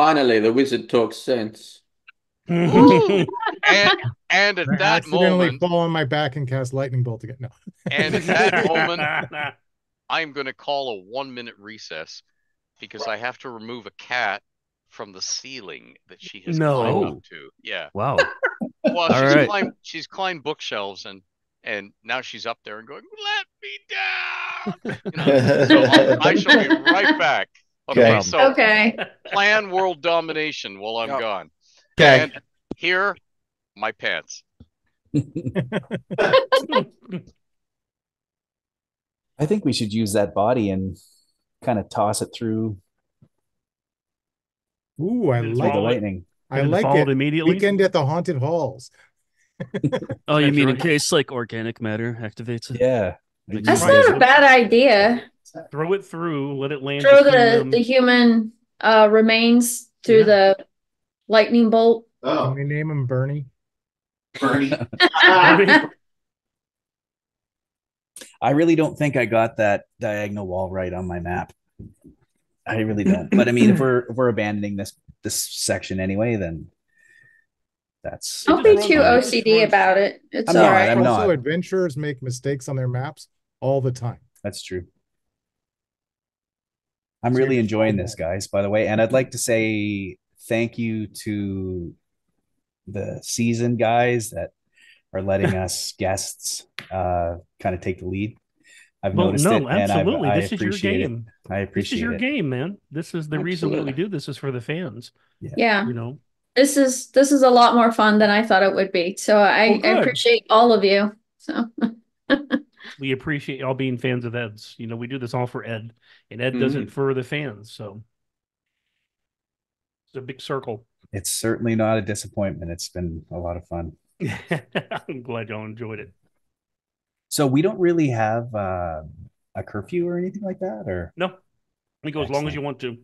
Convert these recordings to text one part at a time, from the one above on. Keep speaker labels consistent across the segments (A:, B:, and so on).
A: Finally, the wizard talks sense.
B: Woo! And at
C: I
B: that
C: accidentally
B: moment,
C: fall on my back and cast lightning bolt again. No.
B: and at that moment, I'm going to call a 1 minute recess because I have to remove a cat from the ceiling that she has climbed up
D: No.
B: to. Yeah.
D: Wow.
B: Well,
D: All right.
B: she's climbed bookshelves and now she's up there and going, "Let me down." So I shall be right back. Okay,
D: problem.
B: so
E: Okay.
B: plan world domination while I'm
A: Yep.
B: gone.
A: Okay.
B: And here, my pants.
F: I think we should use that body and kind of toss it through
C: Ooh, I
D: Did it
F: with
C: like
F: the
D: fall?
F: lightning.
C: I
D: Did it
C: like
D: fall
C: it.
D: immediately?
C: Weekend at the haunted halls.
D: Oh, you
B: That's
D: mean in
B: right.
D: case like organic matter activates it?
F: Yeah.
D: Makes
E: That's
D: sense.
E: not a bad idea.
D: Throw it through, let it land
E: Throw
D: between
E: the
D: them.
E: human remains through
D: Yeah.
E: the lightning bolt.
C: Can we name him Bernie?
A: Bernie.
F: I really don't think I got that diagonal wall right on my map. I really don't. But I mean, if we're abandoning this section anyway, then that's
E: Don't
D: just
E: be
D: runs-
E: too
D: it just
E: OCD
D: runs-
E: about it. It's
F: I'm
E: all
F: not,
E: right.
F: I'm
C: Also,
F: not.
C: adventurers make mistakes on their maps all the time.
F: That's true. I'm really enjoying this, guys, by the way. And I'd like to say thank you to the season guys that are letting us guests kind of take the lead. I've
D: Well,
F: noticed
D: no,
F: it, and
D: absolutely.
F: I
D: This is your
F: appreciate it.
D: game.
F: I
D: This is
F: appreciate
D: your
F: it.
D: game, man. This is the reason that we
A: Absolutely.
D: do this is for the fans.
E: Yeah.
D: You know.
E: This is a lot more fun than I thought it would be. So I
D: Well, good.
E: appreciate all of you. So
D: We appreciate y'all being fans of Ed's. You know, we do this all for Ed, and Ed does
A: Mhm.
D: it for the fans. So it's a big circle.
F: It's certainly not a disappointment. It's been a lot of fun.
D: I'm glad y'all enjoyed it.
F: So we don't really have a curfew or anything like that, or
D: No, you go as long as you want to.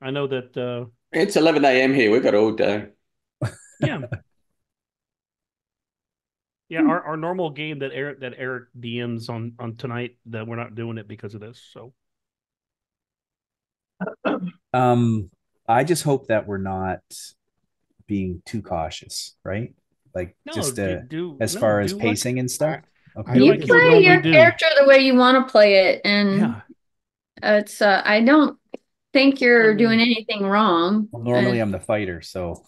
D: I know that.
A: It's 11 a.m. here. We've got all day.
D: Yeah. Yeah, our normal game that Eric DMs on tonight, that we're not doing it because of this. So
F: I just hope that we're not being too cautious, right? Like
D: no,
F: just
D: do
F: as
D: no,
F: far as
D: do what-
F: pacing and stuff.
C: I
F: Okay.
D: do
E: you
D: like you would
E: play
D: normally
E: your
D: do.
E: character the way you want to play it, and
D: Yeah.
E: it's I don't think you're
D: Um,
E: doing anything wrong.
F: Well, normally
E: And-
F: I'm the fighter, so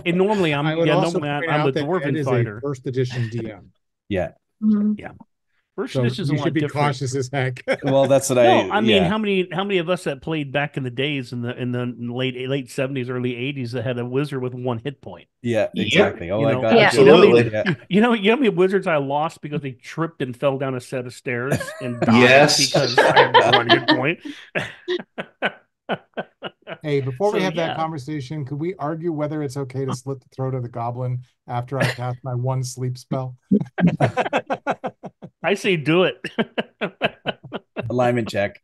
D: And normally
C: I would also
D: normally
C: point
D: I'm
C: out
D: the
C: that Ed
D: dwarven
C: is
D: fighter.
C: a first edition DM.
F: yeah.
E: Mhm.
D: First
C: So
D: edition is a
C: you
D: lot
C: should be
D: different.
C: cautious as heck.
F: Well, that's what
D: No, I mean,
F: yeah.
D: how many of us that played back in the days in the late 70s, early 80s that had a wizard with one hit point?
F: Yeah, exactly. Oh,
D: You
F: I
D: know,
F: got
E: Yeah.
A: Absolutely.
F: Yeah.
D: You know how many wizards I lost because they tripped and fell down a set of stairs and died
A: Yes.
D: because I had one hit point.
C: Hey, before we
D: So,
C: have that
D: yeah.
C: conversation, could we argue whether it's okay to slit the throat of the goblin after I cast my one sleep spell?
D: I say do it.
F: Alignment check.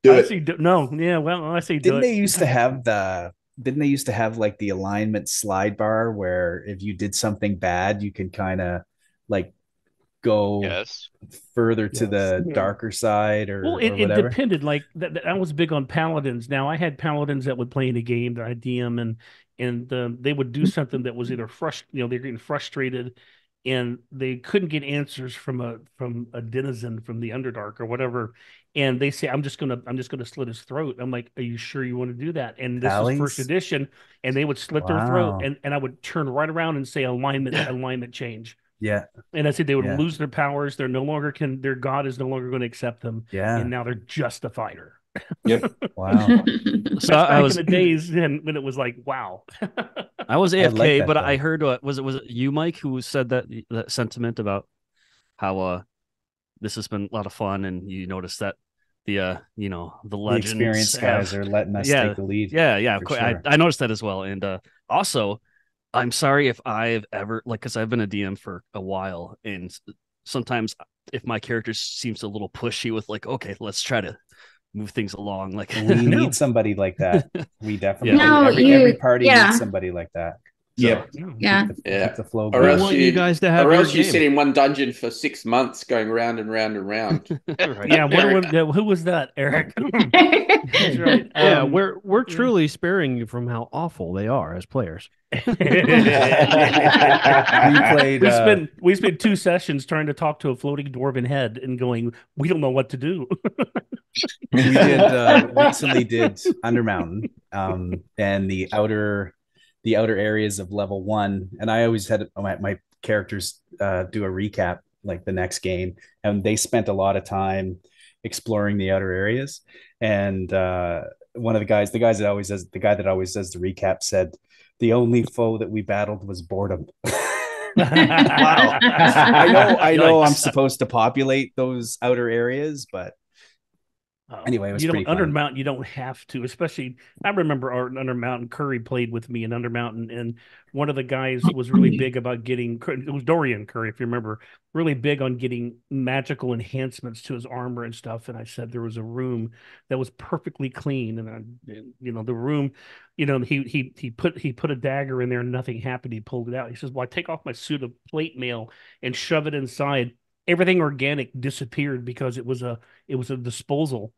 A: Do
D: I
A: it.
D: say no. Yeah, well, I say do
F: Didn't
D: it.
F: they used to have like the alignment slide bar where if you did something bad, you can kind of like go
B: Yes.
F: further to
C: Yes.
F: the
D: Yeah.
F: darker side or,
D: Well,
F: or
D: it
F: whatever.
D: depended. Like that was big on paladins. Now I had paladins that would play in a game that I DM, and they would do something that was either they're getting frustrated, and they couldn't get answers from a denizen from the Underdark or whatever, and they say, I'm just gonna slit his throat. I'm like, are you sure you want to do that? And this is first
F: Pallies?
D: edition, and they would slit their throat,
F: Wow.
D: and I would turn right around and say alignment change.
F: Yeah,
D: And I said they would
F: Yeah.
D: lose their powers. They're no longer their god is no longer going to accept them.
F: yeah.
D: And now they're just a fighter.
A: Yep.
F: Wow.
D: That's
G: So
D: back
G: I was
D: in the days when it was like, wow.
G: I was
F: I
G: AFK,
F: like that,
G: but
F: though.
G: I heard was it you, Mike, who said that sentiment about how this has been a lot of fun, and you noticed that the the
F: The
G: legends
F: experienced guys are letting us
G: yeah,
F: take the lead.
G: yeah, of
F: for
G: course.
F: sure.
G: I noticed that as well, and also I'm sorry if I've ever because I've been a DM for a while, and sometimes if my character seems a little pushy with like, okay, let's try to move things along, like
F: We
D: No.
F: need somebody like that. We definitely
E: No,
F: every
E: you-
F: every party
E: yeah.
F: needs somebody like that.
A: Yep.
E: Yeah.
A: Yeah.
F: Keep the flow
A: Or
F: going.
A: else
G: want you guys to have
A: or
G: your
A: else you
G: game.
A: sit in one dungeon for 6 months, going round and round and round.
G: Right.
D: Yeah,
B: Eric,
D: who was that, Eric? That's right.
H: Yeah,
D: Um,
H: we're truly sparing you from how awful they are as players.
F: We played.
D: we spent 2 sessions trying to talk to a floating dwarven head and going, we don't know what to do.
F: We did recently did Undermountain, and the outer areas of level 1. And I always had my characters do a recap like the next game, and they spent a lot of time exploring the outer areas. And one of the guy that always does the recap said the only foe that we battled was boredom.
G: Wow.
F: I know I'm
G: Yikes.
F: supposed to populate those outer areas, but anyway, it was pretty fun.
D: Undermountain, you don't have to, especially I remember our Undermountain. Curry played with me in Undermountain, and one of the guys was really big about getting, it was Dorian Curry, if you remember, really big on getting magical enhancements to his armor and stuff. And I said there was a room that was perfectly clean, and the room, he put a dagger in there and nothing happened. He pulled it out. He says, "Well, I take off my suit of plate mail and shove it inside." Everything organic disappeared because it was a disposal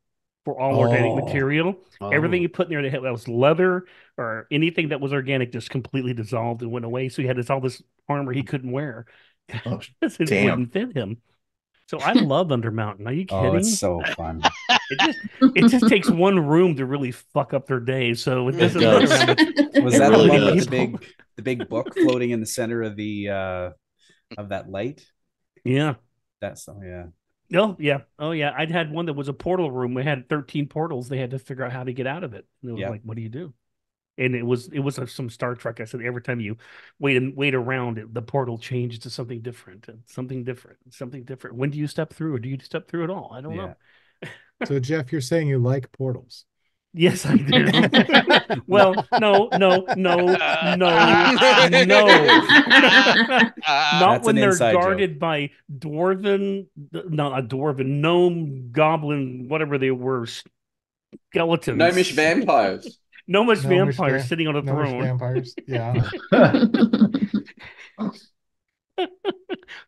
D: for all organic material. Everything you put in there that was leather or anything that was organic just completely dissolved and went away. So he had all this armor he couldn't wear.
A: Oh,
D: It
A: damn.
D: wouldn't fit him. So I love Undermountain. Are you kidding?
F: Oh, it's so fun.
D: It just takes one room to really fuck up their day. So this is
A: does.
F: Was
A: It
F: that
A: really
F: the one
A: does.
F: with the big book floating in the center of the of that light?
D: Yeah.
F: That's yeah.
D: Oh yeah. Oh yeah. I'd had one that was a portal room. We had 13 portals. They had to figure out how to get out of it. And it was
F: Yeah.
D: like, what do you do? And it was some Star Trek. I said every time you wait around, the portal changed to something different and something different, something different. When do you step through, or do you step through at all? I don't know.
C: So Jeff, you're saying you like portals?
D: Yes, I do. Well, no. Not
F: That's
D: when
F: an
D: they're
F: inside joke.
D: guarded by dwarven, not a dwarven, gnome, goblin, whatever they were, skeletons.
A: Gnomish vampires.
D: Gnomish
C: Gnomish
D: vampires
C: va-
D: sitting on a
C: Gnomish
D: throne.
C: vampires. Yeah.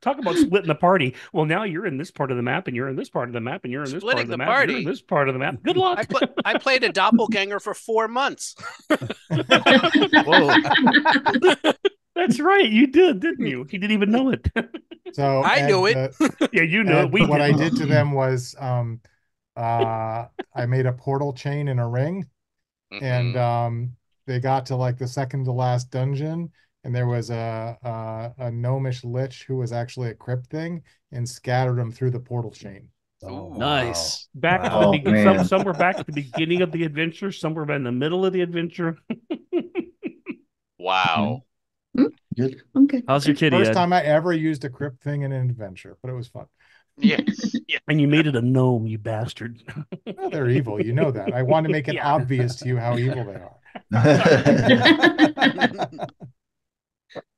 D: Talk about splitting the party. Well, now you're in this part of the map, and you're in this part of the map, and you're in this part
I: Splitting
D: of the
I: the
D: map. You're
I: party?
D: in this part of the map. Good luck.
I: I played a doppelganger for 4 months.
G: Whoa.
D: That's right. You did, didn't you? He didn't even know it.
C: So
I: I
C: Ed,
I: knew it.
D: Yeah, you know
C: Ed,
D: it. We
C: what I
D: didn't.
C: did to them was I made a portal chain in a ring, and they got to like the second to last dungeon, and there was a gnomish lich who was actually a crypt thing, and scattered them through the portal chain.
F: Oh,
G: Nice.
D: Back at
A: Wow.
D: the beginning.
A: Man.
D: Some were back at the beginning of the adventure. Some were in the middle of the adventure.
B: wow.
A: Good.
E: Okay.
G: How's your kitty,
C: First
G: Ed?
C: time I ever used a crypt thing in an adventure, but it was fun.
B: Yes. Yeah.
D: And you made it a gnome, you bastard.
C: Well, they're evil, you know that. I want to make it
D: Yeah.
C: obvious to you how evil they are.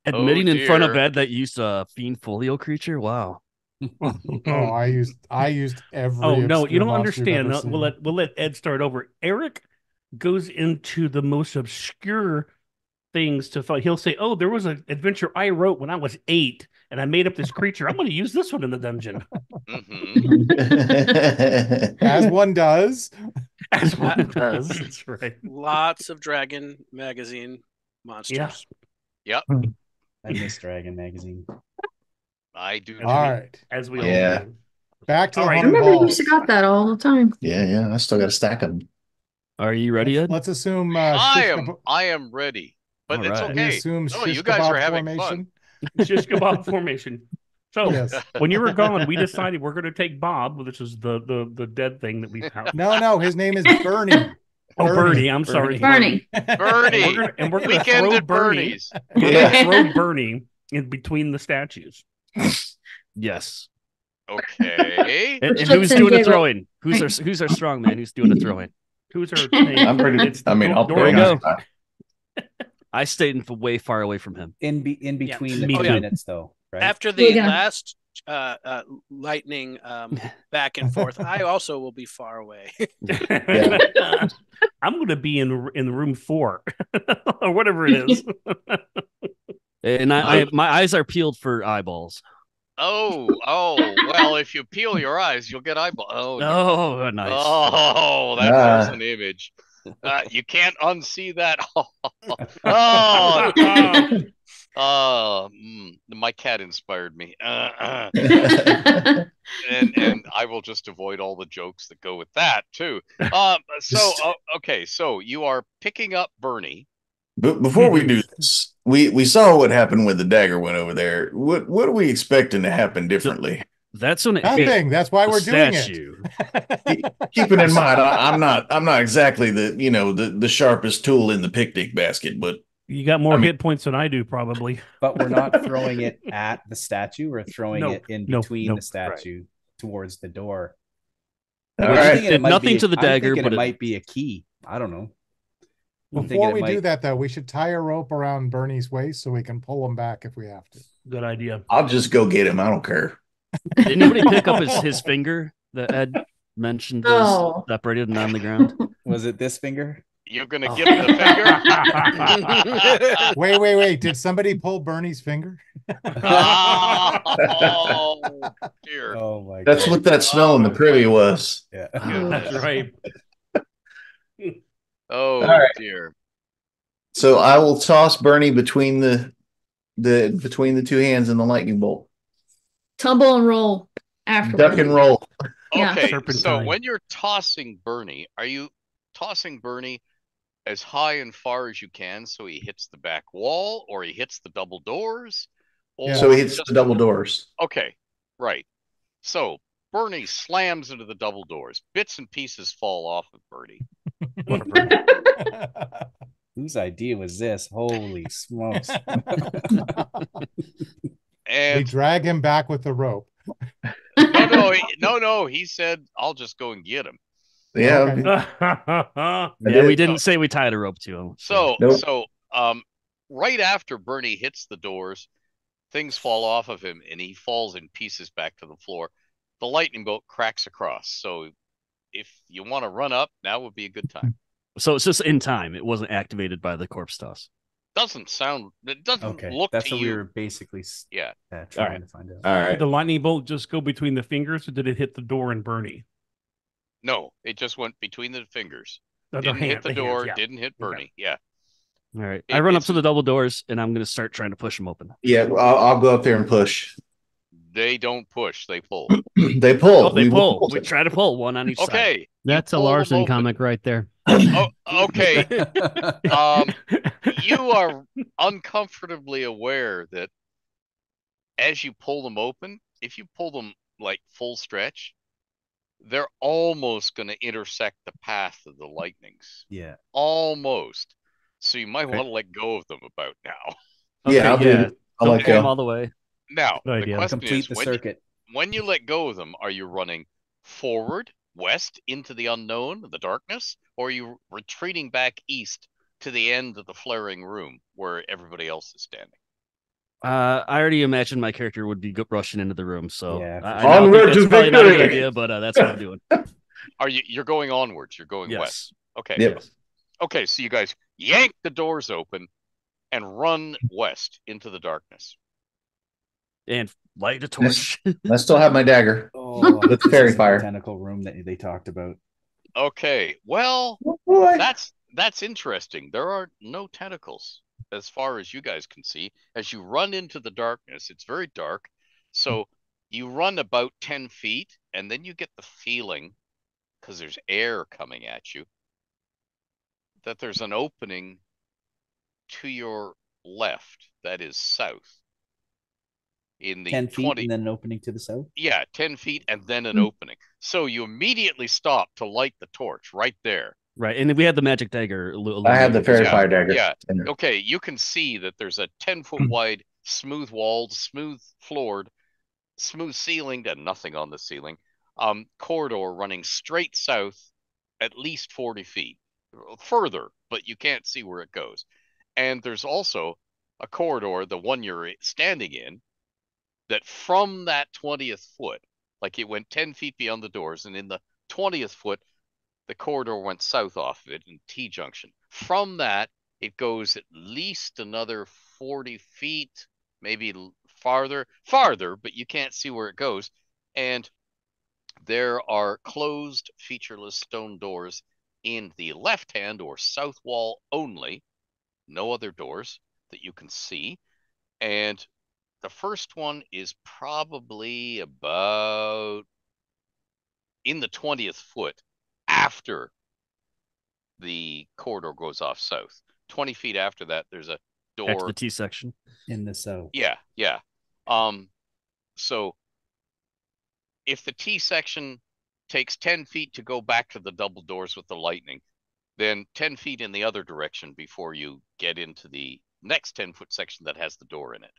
G: Admitting in front of
B: dear.
G: Ed that you used a fiend folio creature? Wow.
C: Oh, I used every.
D: Oh no,
C: obscure
D: you don't
C: monster you've
D: understand.
C: ever
D: No,
C: seen.
D: we'll let Ed start over. Eric goes into the most obscure things to fight. He'll say, "Oh, there was an adventure I wrote when I was 8, and I made up this creature. I'm going to use this one in the dungeon."
B: Mhm.
C: As one does.
D: As one does. That's right.
I: Lots of Dragon magazine monsters.
B: Yep.
F: I miss Dragon magazine.
B: I do.
C: All right.
D: As we all
A: Yeah.
D: do.
C: Back to
D: All
C: the
D: right.
E: I
C: haunted
E: remember you
C: halls.
E: used to got that all the time.
A: Yeah, I still got to stack them.
G: Are you ready, Ed?
C: Let's assume
B: I
C: shish
B: am ready, but
G: All
B: it's
G: right.
C: we
B: okay.
C: assume
B: No,
C: shish
B: you guys are
C: kebab
B: having
C: formation.
D: Shish kebab formation. So
C: Yes.
D: when you were gone, we decided we're going to take Bob, which is the dead thing that we found.
C: No, his name is Bernie.
D: Oh, Bernie. I'm sorry,
E: Bernie.
B: Bernie.
D: And we're gonna
B: Weekend
D: throw
B: at
D: Bernie.
B: Bernie's.
D: We're
A: Yeah.
D: gonna throw Bernie in between the statues.
G: Yes.
B: Okay.
G: And
E: Shits
G: who's
E: and
G: doing the
E: giggle.
G: throwing? Who's our strong man? Who's doing the throwing?
D: Who's our?
A: I'm pretty.
D: It's
A: I mean, I'll
G: There you
A: throw
G: go.
A: it.
G: I stayed way far away from him.
F: In between the
D: me
F: 2
I: too.
F: minutes though, right?
I: After the
E: Yeah.
I: last lightning back and forth, I also will be far away.
D: I'm going to be in room 4 or whatever it is.
G: And my eyes are peeled for eyeballs.
B: Well, if you peel your eyes, you'll get eyeball. Oh,
G: Oh, nice.
B: Oh, that was an image. You can't unsee that. My cat inspired me. And I will just avoid all the jokes that go with that too. Okay, so you are picking up Bernie.
J: But before we do this, we saw what happened when the dagger went over there. What are we expecting to happen differently?
G: That's when
C: nothing. That's why we're doing it.
J: Keeping in mind, I'm not exactly the sharpest tool in the picnic basket, but
D: you got more hit points than I do, probably.
F: But we're not throwing it at the statue. We're throwing it in between the statue towards the door.
J: All right.
G: Nothing to the dagger, but
F: it might be a key. I don't know.
C: Before we do that, though, we should tie a rope around Bernie's waist so we can pull him back if we have to.
D: Good idea.
J: I'll just go get him. I don't care.
G: Did anybody pick up his finger that Ed mentioned was separated and on the ground?
F: Was it this finger?
B: You're going to give him the finger?
C: Wait. Did somebody pull Bernie's finger?
B: Oh, dear.
F: Oh, my God.
J: That's what that smell in the privy was.
F: Yeah.
D: That's right.
B: Oh, dear.
J: So I will toss Bernie between the two hands in the lightning bolt.
E: Tumble and roll after.
J: Duck and roll.
B: Okay,
D: Yeah.
B: so when you're tossing Bernie, are you tossing Bernie as high and far as you can so he hits the back wall, or he hits the double doors?
J: Or so he hits the double doors.
B: Okay, right. So Bernie slams into the double doors. Bits and pieces fall off of Bernie.
F: Whose idea was this? Holy smokes.
B: And
C: we drag him back with the rope.
B: No. He said, "I'll just go and get him."
J: Yeah.
G: Yeah, we didn't say we tied a rope to him.
B: So, right after Bernie hits the doors, things fall off of him, and he falls in pieces back to the floor. The lightning bolt cracks across. So, if you want to run up, now would be a good time.
G: So it's just in time. It wasn't activated by the corpse toss.
B: It doesn't look
F: that's
B: to
F: what
B: you.
F: we were basically trying to find out.
J: All right.
D: Did the lightning bolt just go between the fingers, or did it hit the door and Bernie?
B: No, it just went between the fingers.
D: The
B: Didn't hit the door,
D: hands, yeah.
B: didn't hit Bernie.
D: Okay.
B: Yeah.
G: All right. I run up to the double doors, and I'm going to start trying to push them open.
J: Yeah, I'll go up there and push.
B: They don't push, they pull.
J: They pull.
G: Oh, they pull. We try to pull one on each side.
B: Okay.
H: That's a Larson comic right there.
B: Okay. You are uncomfortably aware that as you pull them open, if you pull them like full stretch, they're almost going to intersect the path of the lightnings.
F: Yeah.
B: Almost. So you might want to let go of them about now.
J: Yeah, I'll do it. I'll let
G: pull them
J: go.
G: all the way.
B: Now,
D: Good
B: the
D: idea.
B: question
F: Complete
B: is,
F: the circuit.
B: when you let go of them, are you running forward, west, into the unknown, the darkness, or are you retreating back east to the end of the flaring room where everybody else is standing?
G: I already imagined my character would be rushing into the room, so
F: Yeah.
G: I don't think that's probably not a good idea, but that's what I'm doing.
B: You're going onwards? You're going
G: Yes.
B: west. Okay.
J: Yep.
B: Okay, so you guys yank the doors open and run west into the darkness.
G: And light a torch.
J: I still have my dagger.
F: Oh,
J: With
F: this
J: fairy
F: is the
J: fire.
F: tentacle room that they talked about.
B: Okay, well,
J: Oh, boy.
B: that's interesting. There are no tentacles as far as you guys can see. As you run into the darkness, it's very dark. So you run about 10 feet, and then you get the feeling, because there's air coming at you, that there's an opening to your left that is south. In the
F: 10 feet
B: 20,
F: and then an opening to the south.
B: yeah, 10 feet and then an opening. So you immediately stop to light the torch right there.
G: Right, and we had the magic dagger.
J: I have the fairy
B: Yeah,
J: fire dagger.
B: yeah.
J: in there.
B: Okay, you can see that there's a 10-foot wide, smooth walled, smooth floored, smooth ceilinged, and nothing on the ceiling, corridor running straight south at least 40 feet. Further, but you can't see where it goes. And there's also a corridor, the one you're standing in, that from that 20th foot, like it went 10 feet beyond the doors, and in the 20th foot, the corridor went south off of it in T junction. From that, it goes at least another 40 feet, maybe farther, but you can't see where it goes. And there are closed featureless stone doors in the left hand or south wall only, no other doors that you can see. And the first one is probably about in the 20th foot after the corridor goes off south. 20 feet after that, there's a door.
G: Back to the T section.
F: In the south.
B: Yeah. So if the T section takes 10 feet to go back to the double doors with the lightning, then 10 feet in the other direction before you get into the next 10-foot section that has the door in it.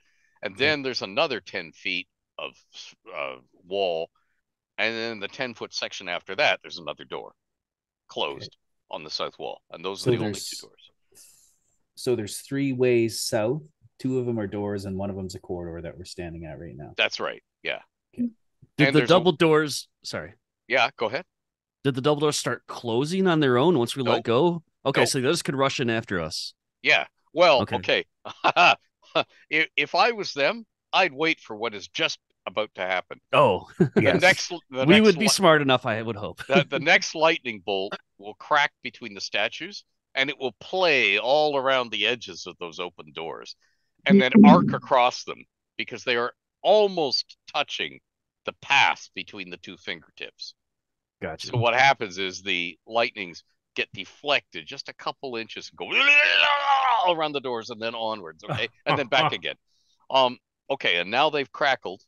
B: And then there's another 10 feet of wall. And then the 10-foot section after that, there's another door closed on the south wall. And those are the only two doors.
F: So there's 3 ways south. 2 of them are doors, and one of them's a corridor that we're standing at right now.
B: That's right. Yeah.
F: Okay.
G: Did the double doors... Sorry.
B: Yeah, go ahead.
G: Did the double doors start closing on their own once we let go? Okay,
B: Nope.
G: so those could rush in after us.
B: Yeah. Well,
G: Okay.
B: okay. If I was them, I'd wait for what is just about to happen.
G: Oh,
B: The
G: we would be smart enough, I would hope.
B: the next lightning bolt will crack between the statues, and it will play all around the edges of those open doors, and then arc across them because they are almost touching the path between the 2 fingertips.
G: Gotcha.
B: So what happens is the lightnings get deflected just a couple inches and go around the doors and then onwards, okay? And then back again. Okay, and now they've crackled.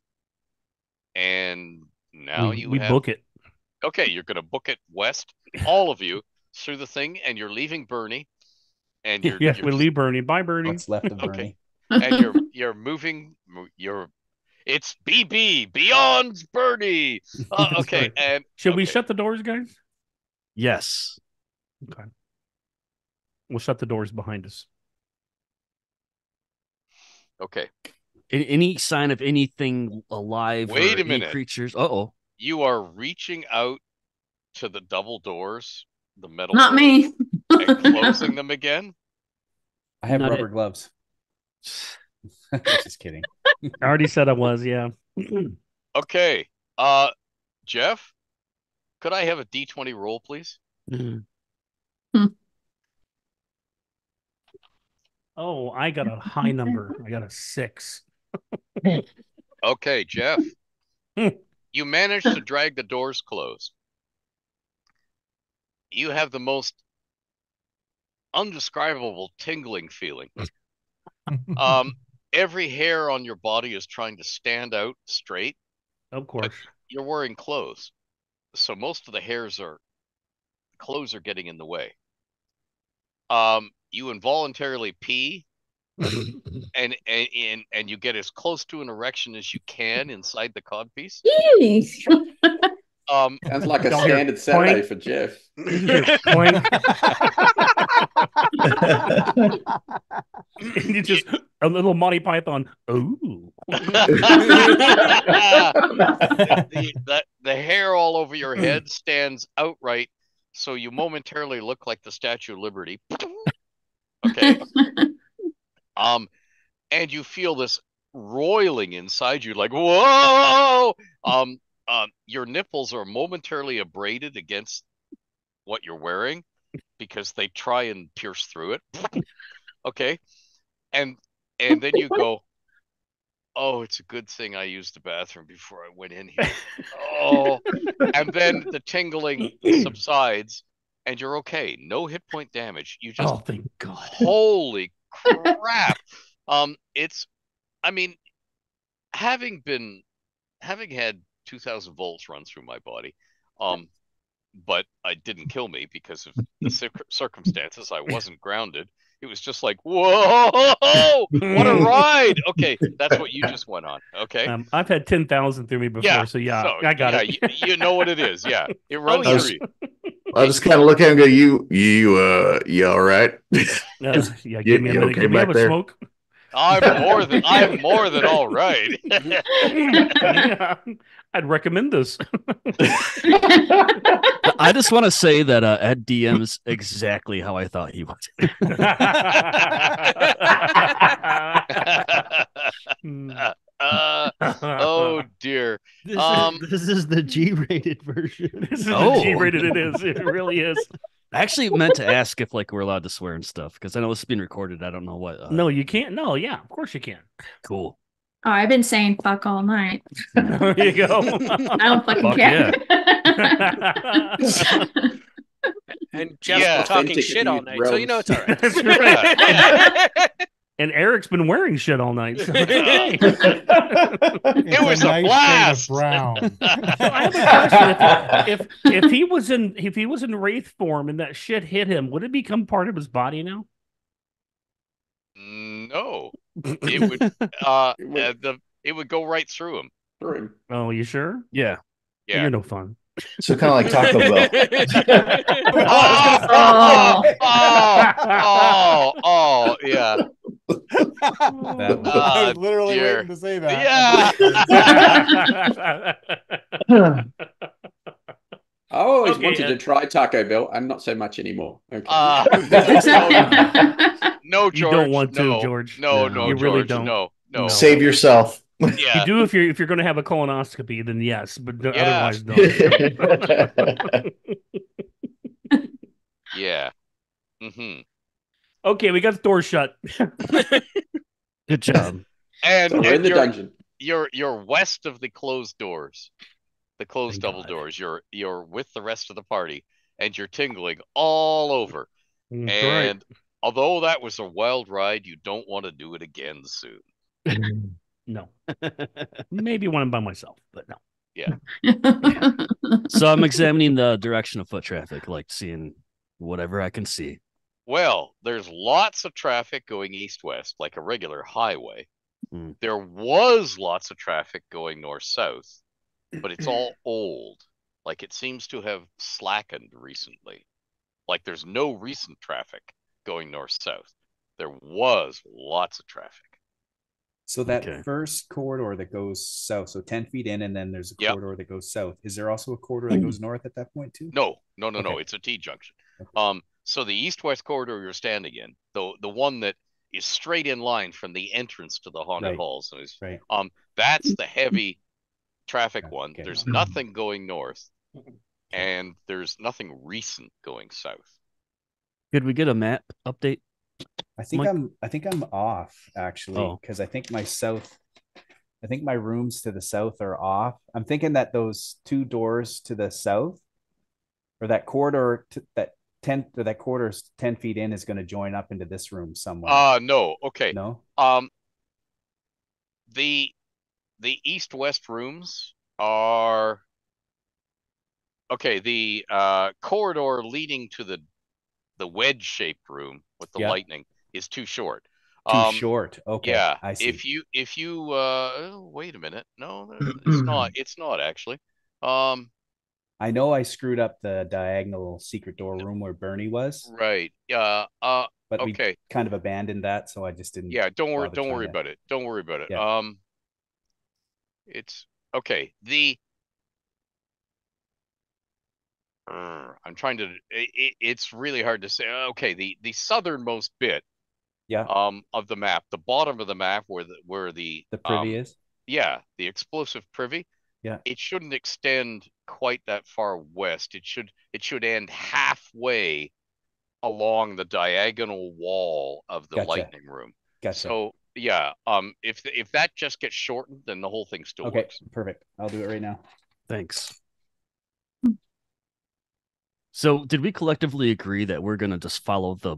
B: And now
D: we book it.
B: Okay, you're going to book it west, all of you, through the thing, and you're leaving Bernie. And you're
D: we leave Bernie. Bye, Bernie.
F: What's left of
B: Okay.
F: Bernie?
B: And you're moving. It's BB beyond Bernie. Okay, and
D: should we shut the doors, guys?
G: Yes.
D: Okay. We'll shut the doors behind us.
B: Okay.
G: Any sign of anything alive?
B: Wait
G: or
B: a minute.
G: Any creatures? Uh-oh.
B: You are reaching out to the double doors, the metal
E: Not
B: doors,
E: me.
B: and closing them again.
F: I have
G: Not
F: rubber
G: it.
F: gloves. Just kidding.
D: I already said I was, yeah.
B: Okay. Jeff, could I have a D20 roll, please?
D: Oh, I got a high number. I got a 6.
B: Okay, Jeff. You managed to drag the doors closed. You have the most undescribable tingling feeling. Every hair on your body is trying to stand out straight.
D: Of course.
B: You're wearing clothes. So most of the clothes are getting in the way. You involuntarily pee and you get as close to an erection as you can inside the codpiece.
A: Sounds like a standard Saturday for Jeff.
D: And you just a little Monty Python. Ooh.
B: the hair all over your head stands outright, so you momentarily look like the Statue of Liberty. Okay. And you feel this roiling inside you, like whoa. Your nipples are momentarily abraded against what you're wearing because they try and pierce through it. Okay. And then you go, oh, it's a good thing I used the bathroom before I went in here. Oh, and then the tingling subsides and you're okay. No hit point damage. You just,
D: oh, thank God.
B: Holy crap. Having had 2,000 volts run through my body, but it didn't kill me because of the circumstances. I wasn't grounded. It was just like, whoa, what a ride. Okay, that's what you just went on. Okay.
D: I've had 10,000 through me before, so I got it.
B: You know what it is. Yeah, it runs through you.
J: I just kind of look at him and go, you all right?
D: Yeah, give me a minute.
J: Okay
D: Give me
J: back
D: a
J: there?
D: smoke.
B: I'm more than all right.
D: Yeah, I'd recommend this.
G: I just want to say that Ed DM's exactly how I thought he would.
B: Oh dear.
H: This is the G-rated version.
D: This is the G-rated. It is. It really is.
G: I actually meant to ask if we're allowed to swear and stuff because I know this is being recorded. I don't know what.
D: No, you can't. No, yeah, of course you can.
G: Cool.
E: Oh, I've been saying fuck all night.
D: There you go.
E: I don't fucking
G: Fuck
E: care.
I: And Jeff's been talking shit all night, so you know it's all right.
D: That's right. And Eric's been wearing shit all night. So
B: It was a
C: nice
B: blast.
C: shade of brown.
D: So I have a question: if he was in wraith form and that shit hit him, would it become part of his body now?
B: No, it would. It would go right through him.
D: Oh, you sure?
G: Yeah.
B: Yeah.
D: You're no fun.
J: So kind of like Taco Bell.
B: Oh, yeah.
C: I was literally
B: dear.
C: waiting to say that.
B: Yeah.
A: I always
D: Okay,
A: wanted to try Taco Bell, and not so much anymore. Okay.
B: No,
D: You
B: George.
D: don't want to,
B: no.
D: George.
B: No,
D: You
B: George,
D: really don't.
B: No.
J: Save yourself.
B: Yeah.
D: You do if you're going to have a colonoscopy, then yes, but
B: Yeah.
D: otherwise no.
B: Yeah. Mm-hmm.
D: Okay, we got the door shut.
G: Good job.
B: And,
A: So we're in the dungeon.
B: You're west of the closed doors, the closed
D: Thank
B: double
D: God.
B: doors. You're with the rest of the party, and you're tingling all over.
D: That's
B: And although that was a wild ride, you don't want to do it again soon.
D: No. Maybe when I'm by myself, but no.
G: So I'm examining the direction of foot traffic, like seeing whatever I can see.
B: Well, there's lots of traffic going east-west, like a regular highway.
G: Mm.
B: There was lots of traffic going north-south, but it's all old. Like it seems to have slackened recently. Like there's no recent traffic going north-south. There was lots of traffic.
F: So that
G: Okay.
F: first corridor that goes south, so 10 feet in, and then there's a
B: Yep.
F: corridor that goes south. Is there also a corridor that goes north at that point too?
B: No.
F: Okay.
B: It's a T-junction.
F: Okay.
B: So the east-west corridor you're standing in, the one that is straight in line from the entrance to the haunted
F: Right.
B: halls, is,
F: Right.
B: that's the heavy traffic
F: Okay.
B: one.
F: Okay.
B: There's nothing going north, and there's nothing recent going south.
G: Could we get a map update?
F: I think
G: Mike?
F: I'm off actually
G: Oh.
F: because I think my rooms to the south are off. I'm thinking that those two doors to the south, or that corridor that corridor's 10 feet in, is going to join up into this room somewhere.
B: No. Okay.
F: No.
B: The east-west rooms are okay. The corridor leading to the wedge-shaped room with the
F: Yeah.
B: lightning is too short.
F: Too short. Okay.
B: Yeah.
F: I see.
B: If you wait a minute. No, it's not. It's not actually.
F: I know I screwed up the diagonal secret door room where Bernie was,
B: Right.
F: but we
B: Okay.
F: kind of abandoned that, so I just didn't.
B: Yeah, don't worry
F: bother trying to-
B: about it. Don't worry about it.
F: Yeah.
B: It's okay. I'm trying to it's really hard to say. Okay, the southernmost bit
F: Yeah.
B: of the map, the bottom of the map where the
F: The privy is.
B: yeah, the explosive privy.
F: Yeah.
B: It shouldn't extend quite that far west. It should end halfway along the diagonal wall of the
F: Gotcha.
B: lightning room.
F: Gotcha.
B: So yeah, if that just gets shortened, then the whole thing still
F: Okay.
B: works.
F: Perfect. I'll do it right now.
G: Thanks. So did we collectively agree that we're gonna just follow the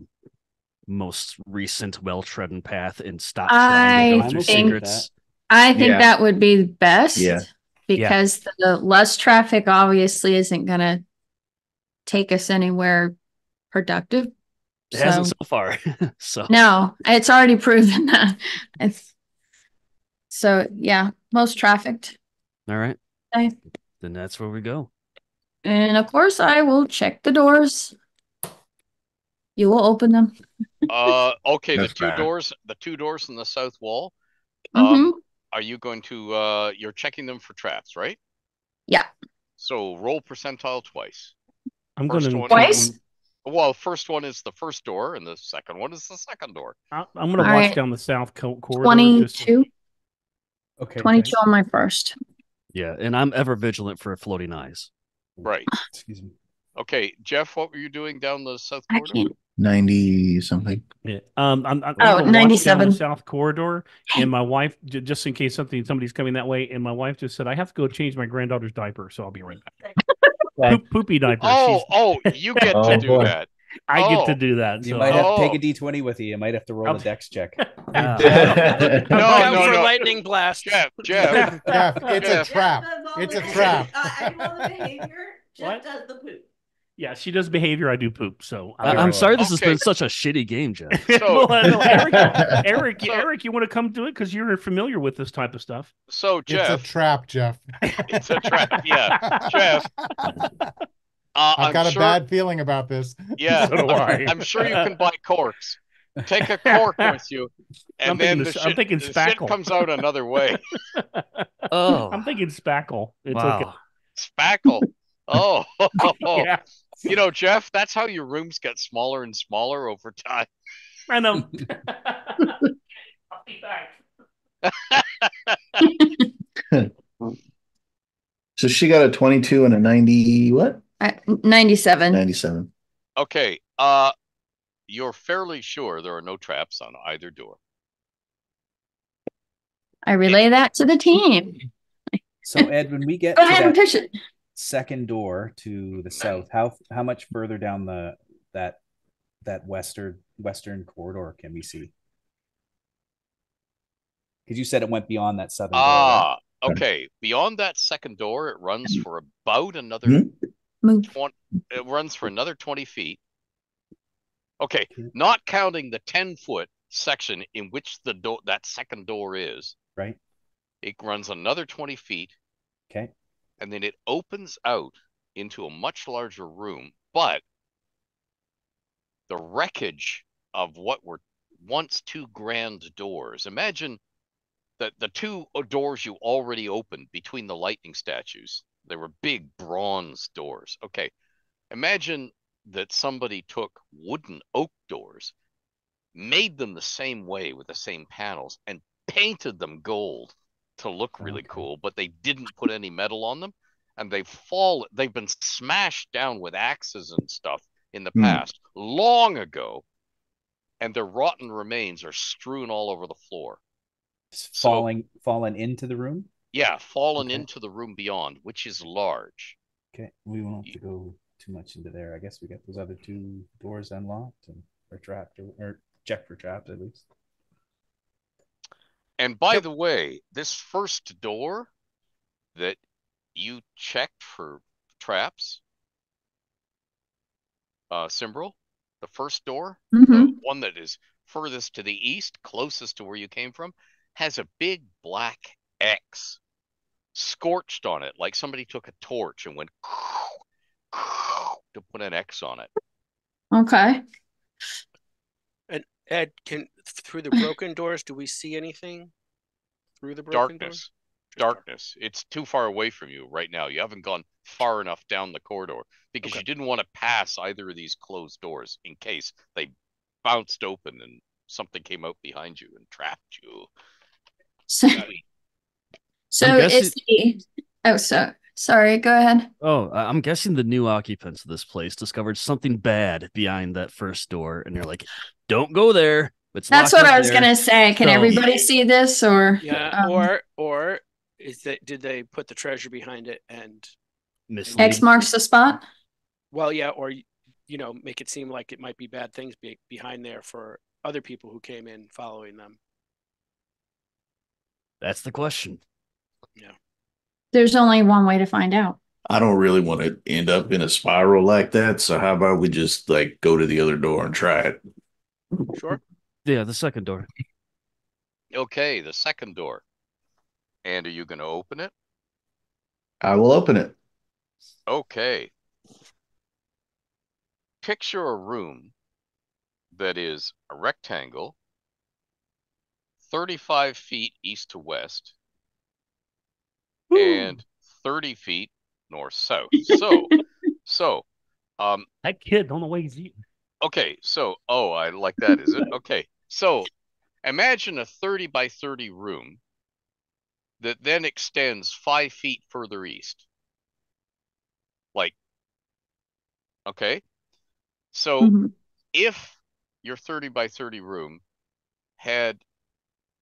G: most recent well-trodden path and stop trying to
E: I
G: go through
E: think-
G: secrets?
E: I think
J: Yeah.
E: that would be best.
J: Yeah.
E: Because the less traffic obviously isn't going to take us anywhere productive.
G: It hasn't so far. So
E: No, it's already proven that. Yeah, most trafficked.
G: all right.
E: Okay.
G: Then that's where we go.
E: And of course, I will check the doors You will open them.
B: Okay,
J: That's bad.
B: the two doors in the south wall.
E: Mm-hmm.
B: Are you going to you're checking them for traps, right?
E: Yeah.
B: So roll percentile twice.
D: I'm
B: First
D: gonna
B: one
E: Twice?
B: Well, first one is the first door, and the second one is the second door.
D: I'm gonna
E: All
D: watch
E: right.
D: down the south corridor.
E: 22.
F: Okay.
E: 22 on my first.
G: Yeah, and I'm ever vigilant for floating eyes.
B: Right.
F: Excuse me.
B: Okay, Jeff, what were you doing down the south
E: I
B: corridor?
E: can't.
J: 90 something.
D: Yeah. I'm gonna watch down the
E: 97.
D: south corridor, and my wife, just in case somebody's coming that way, and my wife just said I have to go change my granddaughter's diaper, so I'll be right back. Poopy diaper.
B: Oh, you get
K: Oh,
B: to do
K: boy.
B: that.
D: I get to do that.
F: You
D: So
F: might have to take
B: Oh.
F: a D20 with you. You might have to roll a dex check.
I: Look out for lightning blast.
B: Jeff.
C: Jeff, it's
B: Jeff.
C: a trap. It's a trap.
L: I do all the behavior. Jeff
D: What?
L: does the poop.
D: yeah, she does behavior. I do poop. So
G: I'm sorry this has
B: Okay.
G: been such a shitty game, Jeff.
B: So,
D: No, Eric, you want to come to it because you're familiar with this type of stuff.
B: so
C: It's
B: Jeff,
C: a trap, Jeff.
B: it's a trap. Yeah, Jeff.
C: I've got
B: I'm
C: a
B: sure,
C: bad feeling about this.
B: Yeah,
D: So do I.
B: I'm sure you can buy corks. Take a cork with you, and
D: I'm
B: then
D: thinking I'm thinking
B: the shit
D: spackle.
B: comes out another way.
G: Oh,
D: I'm thinking spackle. It's
G: wow.
B: Spackle. Oh,
D: okay. Yeah,
B: you know, Jeff, that's how your rooms get smaller and smaller over time.
D: I know. I'll be back.
J: So she got a 22 and a 90, what?
E: 97.
J: 97.
B: Okay, you're fairly sure there are no traps on either door.
E: I relay that to the team.
F: So Ed, when we get
E: Go
F: to
E: ahead and
F: that
E: pitch it.
F: second door to the south, how much further down that western corridor can we see? Because you said it went beyond that southern door. Right?
B: Okay. Beyond that second door, it runs for about another
E: Move.
B: 20. It runs for another 20 feet. Okay, not counting the 10-foot section in which that second door is.
F: Right.
B: It runs another 20 feet.
F: Okay.
B: And then it opens out into a much larger room, but the wreckage of what were once two grand doors. Imagine that the two doors you already opened between the lightning statues. They were big bronze doors. Okay. Imagine that somebody took wooden oak doors, made them the same way with the same panels, and painted them gold to look really cool, but they didn't put any metal on them, and they've been smashed down with axes and stuff in the past, long ago, and their rotten remains are strewn all over the floor.
F: Fallen into the room?
B: Yeah, fallen into the room beyond, which is large.
F: Okay, we won't have to go too much into there. I guess we got those other two doors unlocked and or trapped or checked for traps at least.
B: And by the way, this first door that you checked for traps, Simbrel, the first door, the one that is furthest to the east, closest to where you came from, has a big black X scorched on it, like somebody took a torch and went to put an X on it.
E: Okay.
I: And Ed, through the broken doors, do we see anything through the broken doors?
B: Darkness. It's too far away from you right now. You haven't gone far enough down the corridor because you didn't want to pass either of these closed doors in case they bounced open and something came out behind you and trapped you.
E: Sorry, go ahead.
G: Oh, I'm guessing the new occupants of this place discovered something bad behind that first door, and they're like, "Don't go there."
E: That's what I was gonna say. Can everybody see this, or
I: or did they put the treasure behind it and
E: X marks the spot?
I: Well, yeah, or make it seem like it might be bad things behind there for other people who came in following them.
G: That's the question.
I: Yeah.
E: There's only one way to find out.
J: I don't really want to end up in a spiral like that. So how about we just go to the other door and try it?
I: Sure.
G: Yeah, the second door.
B: Okay, the second door. And are you going to open it?
J: I will open it.
B: Okay. Picture a room that is a rectangle 35 feet east to west and 30 feet north south. So,
D: That kid don't know what he's eating.
B: okay, so I like that, is it? Okay. So imagine a 30 by 30 room that then extends 5 feet further east. Like, okay. So if your 30 by 30 room had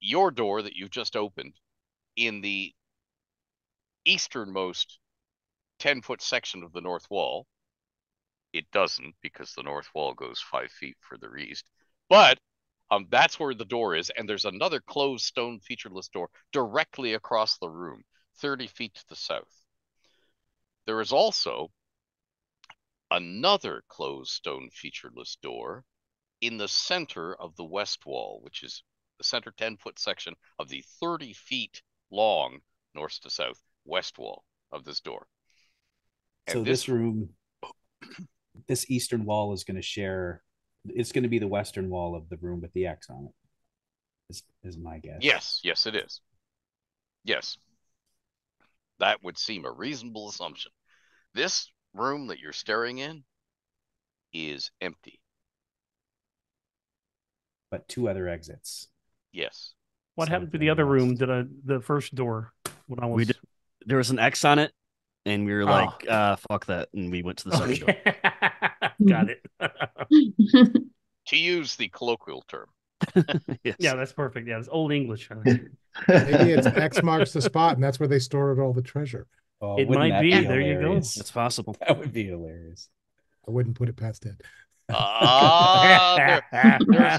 B: your door that you've just opened in the easternmost 10-foot section of the north wall, it doesn't, because the north wall goes 5 feet further east. But that's where the door is, and there's another closed stone featureless door directly across the room, 30 feet to the south. There is also another closed stone featureless door in the center of the west wall, which is the center 10-foot section of the 30 feet long north to south west wall of this door.
F: So this room, this eastern wall is going to share, it's going to be the western wall of the room with the X on it, is my guess.
B: Yes, it is. Yes. That would seem a reasonable assumption. This room that you're staring in is empty.
F: But 2 other exits.
B: Yes.
D: What happened to the other room? The first door when I was
G: there was an X on it, and we were like, fuck that, and we went to the second door.
D: Got it.
B: To use the colloquial term.
G: Yes.
D: Yeah, that's perfect. Yeah, it's old English.
C: Maybe it's X marks the spot, and that's where they stored all the treasure.
F: Oh,
D: it might be. There you go.
G: It's possible.
F: That would be hilarious.
C: I wouldn't put it past it.
B: There's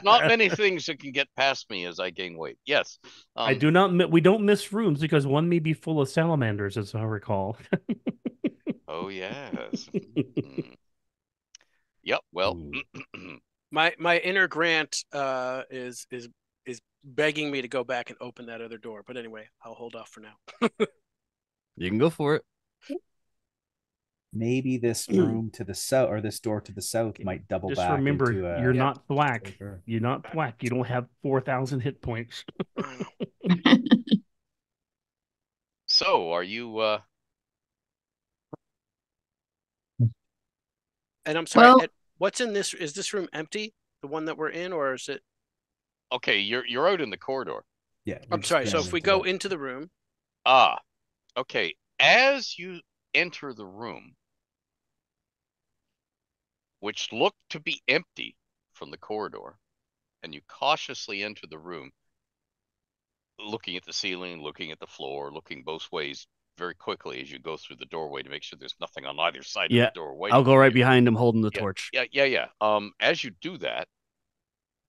B: not many things that can get past me as I gain weight. Yes.
D: I do not. We don't miss rooms because one may be full of salamanders, as I recall.
B: Oh yes. Yep. Well,
I: my inner Grant is begging me to go back and open that other door. But anyway, I'll hold off for now.
G: You can go for it.
F: Maybe this room to the south, or this door to the south, might double
D: Just
F: back.
D: remember,
F: into
D: you're not thwack. You're not thwack. You don't have 4,000 hit points.
B: So, are you?
I: And I'm sorry. What's in this? Is this room empty? The one that we're in, or is it?
B: Okay, you're out in the corridor.
F: Yeah.
I: I'm sorry. So if we go into the room.
B: Okay. As you enter the room, which looked to be empty from the corridor, and you cautiously enter the room, looking at the ceiling, looking at the floor, looking both ways very quickly as you go through the doorway to make sure there's nothing on either side of the doorway.
G: I'll go right behind him holding the torch.
B: Yeah. As you do that,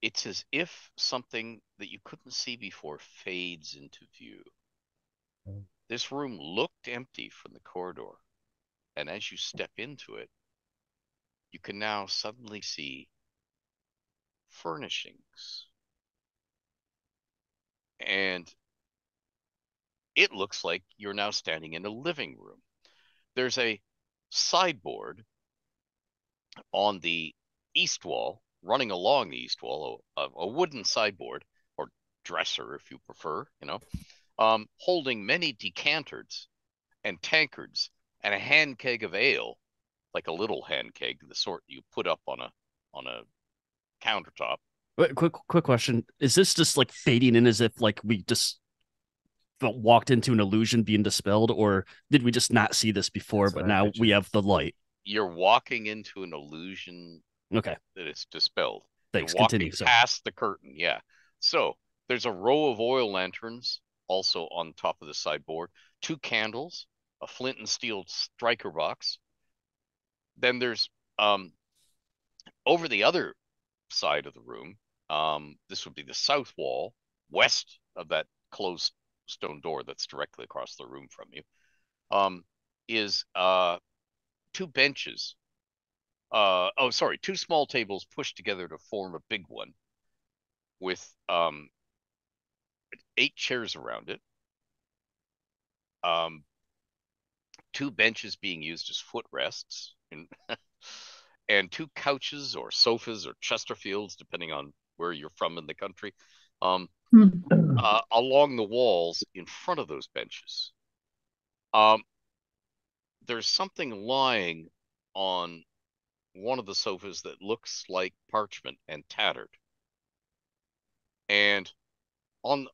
B: it's as if something that you couldn't see before fades into view. This room looked empty from the corridor, and as you step into it, you can now suddenly see furnishings. And it looks like you're now standing in a living room. There's a sideboard on the east wall, running along the east wall, a wooden sideboard, or dresser if you prefer, holding many decanters and tankards and a hand keg of ale, like a little hand keg, the sort you put up on a countertop.
G: Wait, quick question. Is this just like fading in as if like we just walked into an illusion being dispelled, or did we just not see this before, but now we have the light?
B: You're walking into an illusion
G: that
B: is dispelled.
G: Thanks.
B: You're walking
G: Continue.
B: past the curtain. Yeah. So there's a row of oil lanterns also on top of the sideboard, 2 candles, a flint and steel striker box. Then there's over the other side of the room, this would be the south wall, west of that closed stone door that's directly across the room from you, is 2 benches. 2 small tables pushed together to form a big one with 8 chairs around it. 2 benches being used as footrests, and 2 couches or sofas or Chesterfields, depending on where you're from in the country, along the walls in front of those benches. There's something lying on one of the sofas that looks like parchment and tattered. And on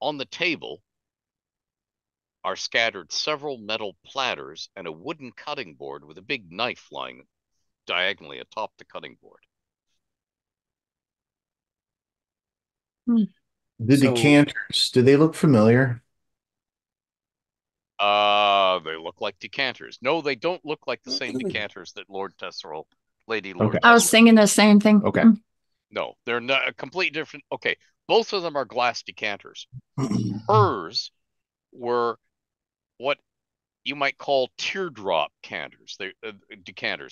B: the table are scattered several metal platters and a wooden cutting board with a big knife lying diagonally atop the cutting board.
J: The decanters, do they look familiar?
B: They look like decanters. No, they don't look like the same decanters that Lord Tesserel, Lady Lord.
E: I was thinking the same thing.
J: Okay.
B: No, they're not a complete different. Okay, both of them are glass decanters. Hers were what you might call teardrop decanters.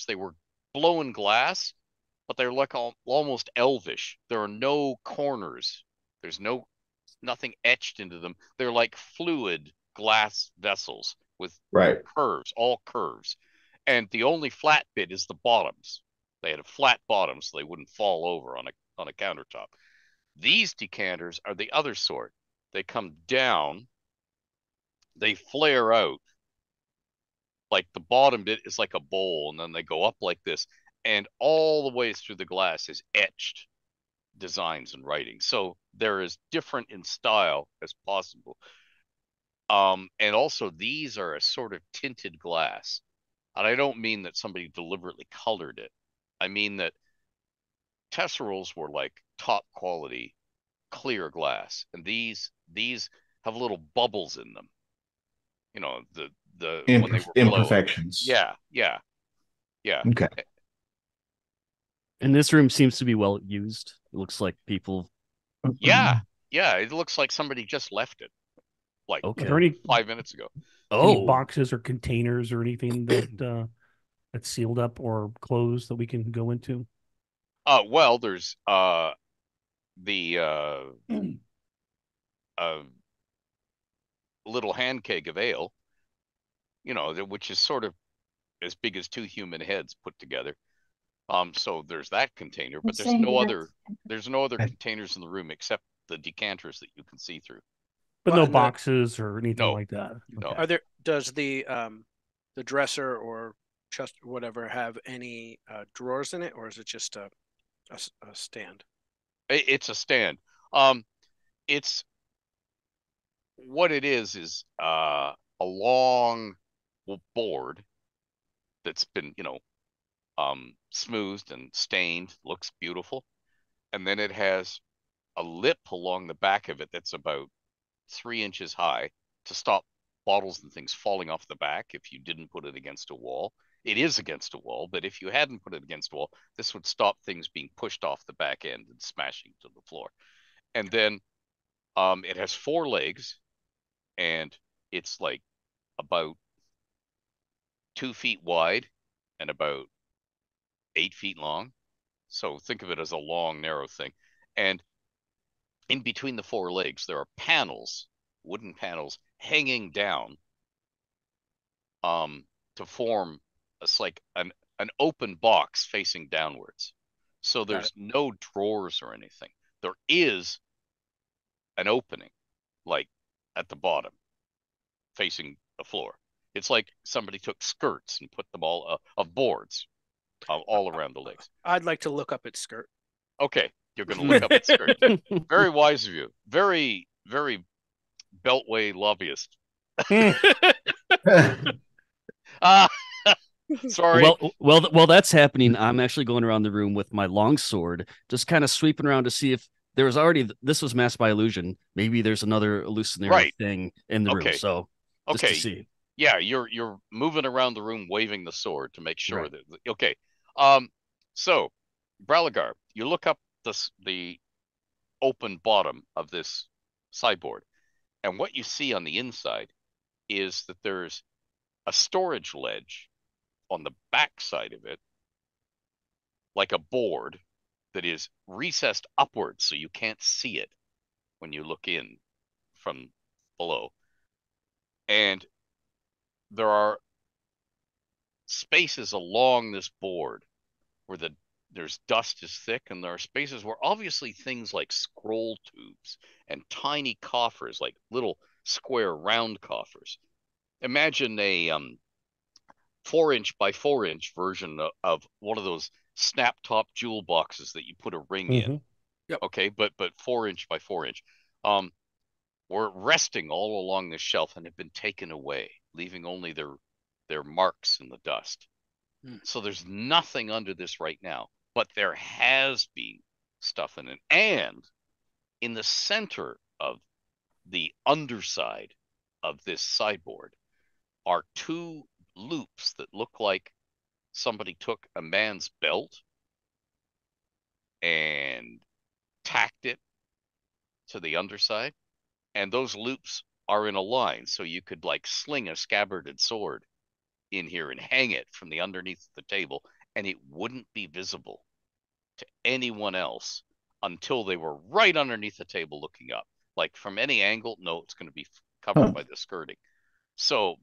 B: They were blown glass, but they're like almost elvish. There are no corners. There's nothing etched into them. They're like fluid glass vessels with curves, all curves. And the only flat bit is the bottoms. They had a flat bottom so they wouldn't fall over on a countertop. These decanters are the other sort. They come down, they flare out. Like the bottom bit is like a bowl, and then they go up like this, and all the way through the glass is etched designs and writing. So they're as different in style as possible. And also these are a sort of tinted glass. And I don't mean that somebody deliberately colored it. I mean that Tesserals were like top quality clear glass, and these have little bubbles in them. You know, when they were
J: imperfections.
B: Yeah.
J: Okay.
G: And this room seems to be well used. It looks like people.
B: Yeah. It looks like somebody just left it, like
D: Are there any
B: 5 minutes ago.
D: any boxes or containers or anything that that's sealed up or closed that we can go into?
B: Well, there's the little hand keg of ale, you know, which is sort of as big as 2 human heads put together. So there's that container, but there's no other containers in the room except the decanters that you can see through.
D: But no boxes or anything like that.
B: No.
I: Are there? Does the dresser or chest or whatever have any drawers in it, or is it just a stand?
B: It's a stand. It's what it is a long board that's been, smoothed and stained, looks beautiful. And then it has a lip along the back of it that's about 3 inches high to stop bottles and things falling off the back if you didn't put it against a wall. It is against a wall, but if you hadn't put it against a wall, this would stop things being pushed off the back end and smashing to the floor. And then it has 4 legs, and it's like about 2 feet wide and about 8 feet long. So think of it as a long, narrow thing. And in between the 4 legs, there are panels, wooden panels, hanging down to form like an open box facing downwards. So there's no drawers or anything. There is an opening, like at the bottom, facing the floor. It's like somebody took skirts and put them all of boards all around the legs.
I: I'd like to look up its skirt.
B: Okay, you're going to look up its skirt. Very wise of you. Very, very Beltway lobbyist. Sorry.
G: While that's happening, I'm actually going around the room with my longsword, just kind of sweeping around to see if there was already. This was masked by illusion. Maybe there's another illusionary thing in the room. So just to see.
B: Yeah, you're moving around the room, waving the sword to make sure that. Okay. So Bralagar, you look up the open bottom of this sideboard, and what you see on the inside is that there's a storage ledge on the back side of it, like a board that is recessed upwards so you can't see it when you look in from below. And there are spaces along this board where there's dust is thick, and there are spaces where obviously things like scroll tubes and tiny coffers, like little square round coffers. Imagine a 4-inch by 4-inch version of one of those snap top jewel boxes that you put a ring in.
I: Yep.
B: Okay, but 4-inch by 4-inch. Were resting all along the shelf and have been taken away, leaving only their marks in the dust. So there's nothing under this right now, but there has been stuff in it. And in the center of the underside of this sideboard are 2 loops that look like somebody took a man's belt and tacked it to the underside. And those loops are in a line, so you could like sling a scabbarded sword in here and hang it from the underneath the table, and it wouldn't be visible to anyone else until they were right underneath the table looking up. Like from any angle, no, it's going to be covered by the skirting. So,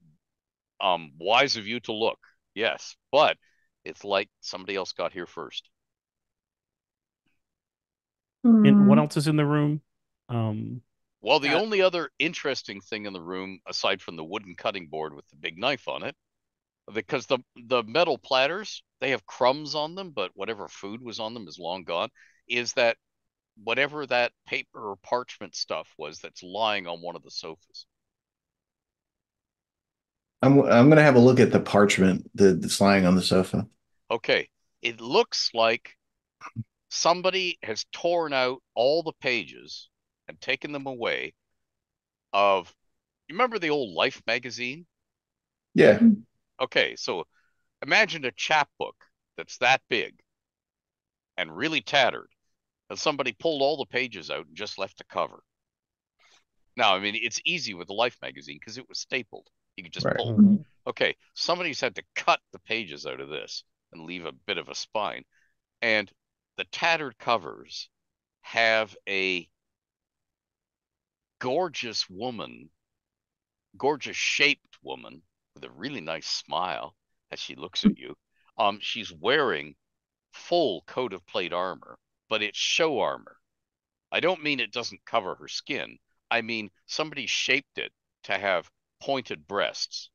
B: wise of you to look, yes, but it's like somebody else got here first.
D: And what else is in the room?
B: Well, the only other interesting thing in the room, aside from the wooden cutting board with the big knife on it, because the metal platters, they have crumbs on them, but whatever food was on them is long gone, is that whatever that paper or parchment stuff was that's lying on one of the sofas.
J: I'm gonna have a look at the parchment that's lying on the sofa.
B: Okay, it looks like somebody has torn out all the pages and taken them away of, you remember the old Life magazine?
J: Yeah.
B: Okay, so imagine a chapbook that's that big and really tattered, and somebody pulled all the pages out and just left the cover. Now, I mean, it's easy with the Life magazine because it was stapled. You could just pull. Okay, somebody's had to cut the pages out of this and leave a bit of a spine. And the tattered covers have a gorgeous woman, gorgeous shaped woman with a really nice smile as she looks at you. She's wearing full coat of plate armor, but it's show armor. I don't mean it doesn't cover her skin. I mean somebody shaped it to have pointed breasts,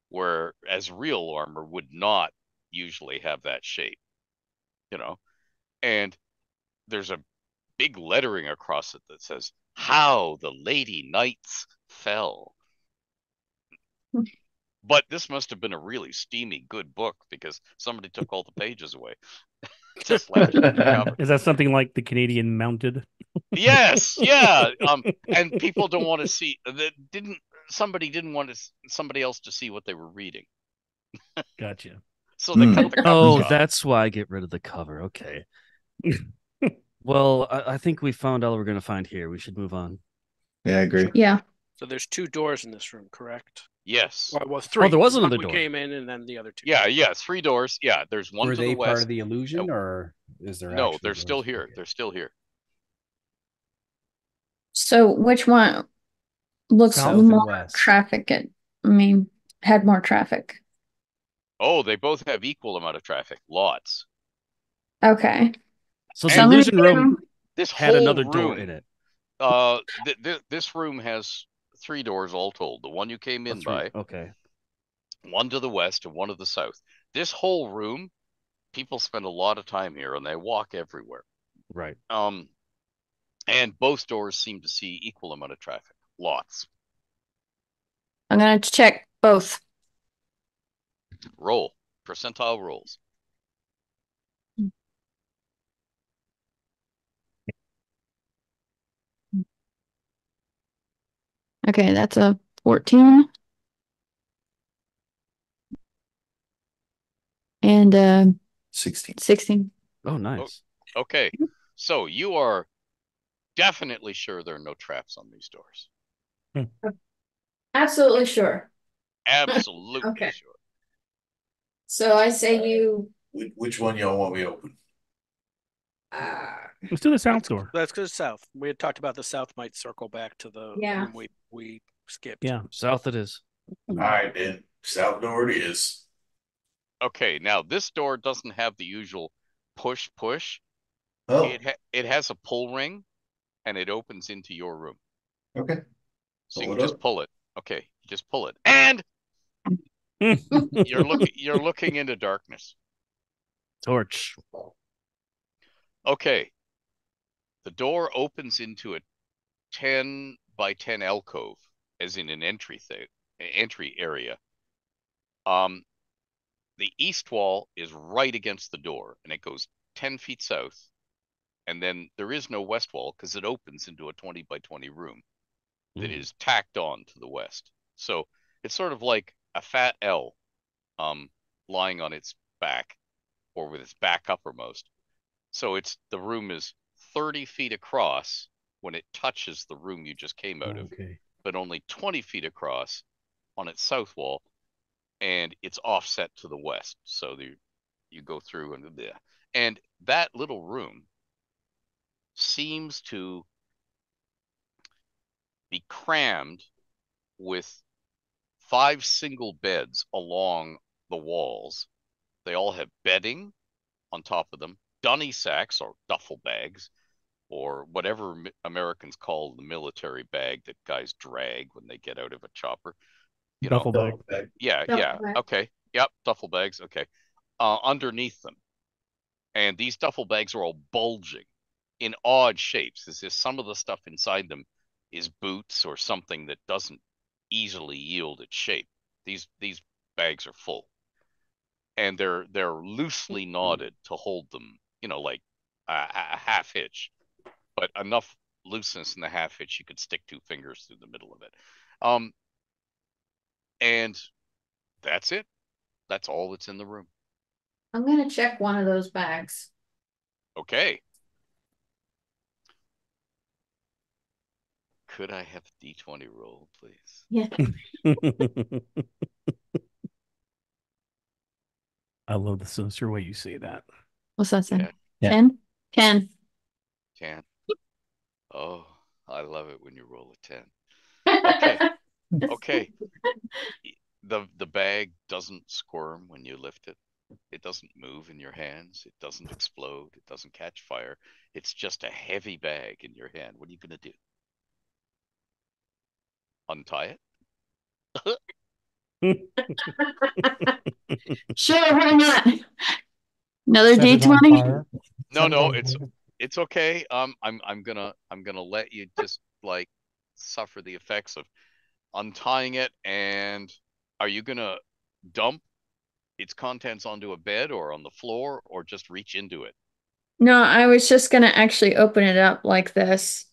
B: whereas real armor would not usually have that shape, you know. And there's a big lettering across it that says, "How the Lady Knights Fell." But this must have been a really steamy, good book because somebody took all the pages away. Just left the cover.
D: Is that something like the Canadian Mounted?
B: Yes, yeah. And people don't want to see that. Somebody didn't want somebody else to see what they were reading.
D: Gotcha.
B: So they cut the cover off.
G: That's why I get rid of the cover. Okay. Well, I think we found all we're going to find here. We should move on.
J: Yeah, I agree.
E: Yeah.
I: So there's 2 doors in this room, correct?
B: Yes.
I: Well, 3.
G: Oh, there was another
I: One
G: door.
I: we came in, and then the other 2.
B: Yeah, 3 doors. Yeah, there's one
F: Were
B: to
F: they
B: the west.
F: part of the illusion, or is there?
B: No,
F: actually
B: they're still
F: doors?
B: here.
F: Okay.
B: They're still here.
E: So which one looks
F: South and
E: more
F: west.
E: traffic? Had more traffic.
B: Oh, they both have equal amount of traffic. Lots.
E: Okay.
G: So
B: And
G: the illusion room
B: This
G: had
B: whole
G: another
B: room,
G: door in it.
B: This room has 3 doors all told. The one you came in by,
G: Okay.
B: one to the west and one to the south. This whole room, people spend a lot of time here and they walk everywhere.
G: Right.
B: And both doors seem to see equal amount of traffic. Lots.
E: I'm gonna check both.
B: Roll. Percentile rolls.
E: Okay, that's a 14. And
J: 16.
E: 16.
G: Oh, nice.
B: Okay. So you are definitely sure there are no traps on these doors.
E: Absolutely sure.
B: Absolutely
E: Okay.
B: sure.
E: So I say you
J: Which one y'all want me open?
D: Let's do the south door.
I: Let's go south. We had talked about the south might circle back to the
E: Yeah.
I: room we skipped.
D: Yeah.
G: South it is.
J: All right, then. South door it is.
B: Okay, now this door doesn't have the usual push.
J: Oh,
B: It has a pull ring, and it opens into your room.
J: okay.
B: So you
J: Pull
B: can
J: it
B: just
J: up.
B: pull it. Okay, you just pull it, and you're looking into darkness.
G: Torch.
B: Okay, the door opens into a 10 by 10 alcove, as in an entry area. The east wall is right against the door, and it goes 10 feet south. And then there is no west wall because it opens into a 20 by 20 room that is tacked on to the west. So it's sort of like a fat L, lying on its back, or with its back uppermost. So the room is 30 feet across when it touches the room you just came out of,
F: Okay.
B: but only 20 feet across on its south wall, and it's offset to the west. So you go through, and that little room seems to be crammed with 5 single beds along the walls. They all have bedding on top of them, dunny sacks or duffel bags, or whatever Americans call the military bag that guys drag when they get out of a chopper.
D: Duffel bag.
B: Yeah. Okay. Yep. Duffel bags. Okay. Underneath them. And these duffel bags are all bulging in odd shapes. As if some of the stuff inside them is boots or something that doesn't easily yield its shape. These bags are full, and they're loosely knotted to hold them. Like a half hitch, but enough looseness in the half hitch you could stick 2 fingers through the middle of it. And that's it. That's all that's in the room.
E: I'm gonna check one of those bags.
B: Okay. Could I have a D20 roll, please?
E: Yeah.
D: I love the sinister way you say that.
E: What's that say?
B: Yeah.
E: 10? 10.
B: 10. Oh, I love it when you roll a 10. Okay. Okay. The bag doesn't squirm when you lift it. It doesn't move in your hands. It doesn't explode. It doesn't catch fire. It's just a heavy bag in your hand. What are you going to do? Untie it?
E: Sure, why not? Another
C: Set it on
E: D20?
C: fire. Set it
B: No,
C: on fire.
B: it's okay. I'm gonna let you just like suffer the effects of untying it. And are you gonna dump its contents onto a bed or on the floor, or just reach into it?
E: No, I was just gonna actually open it up like this.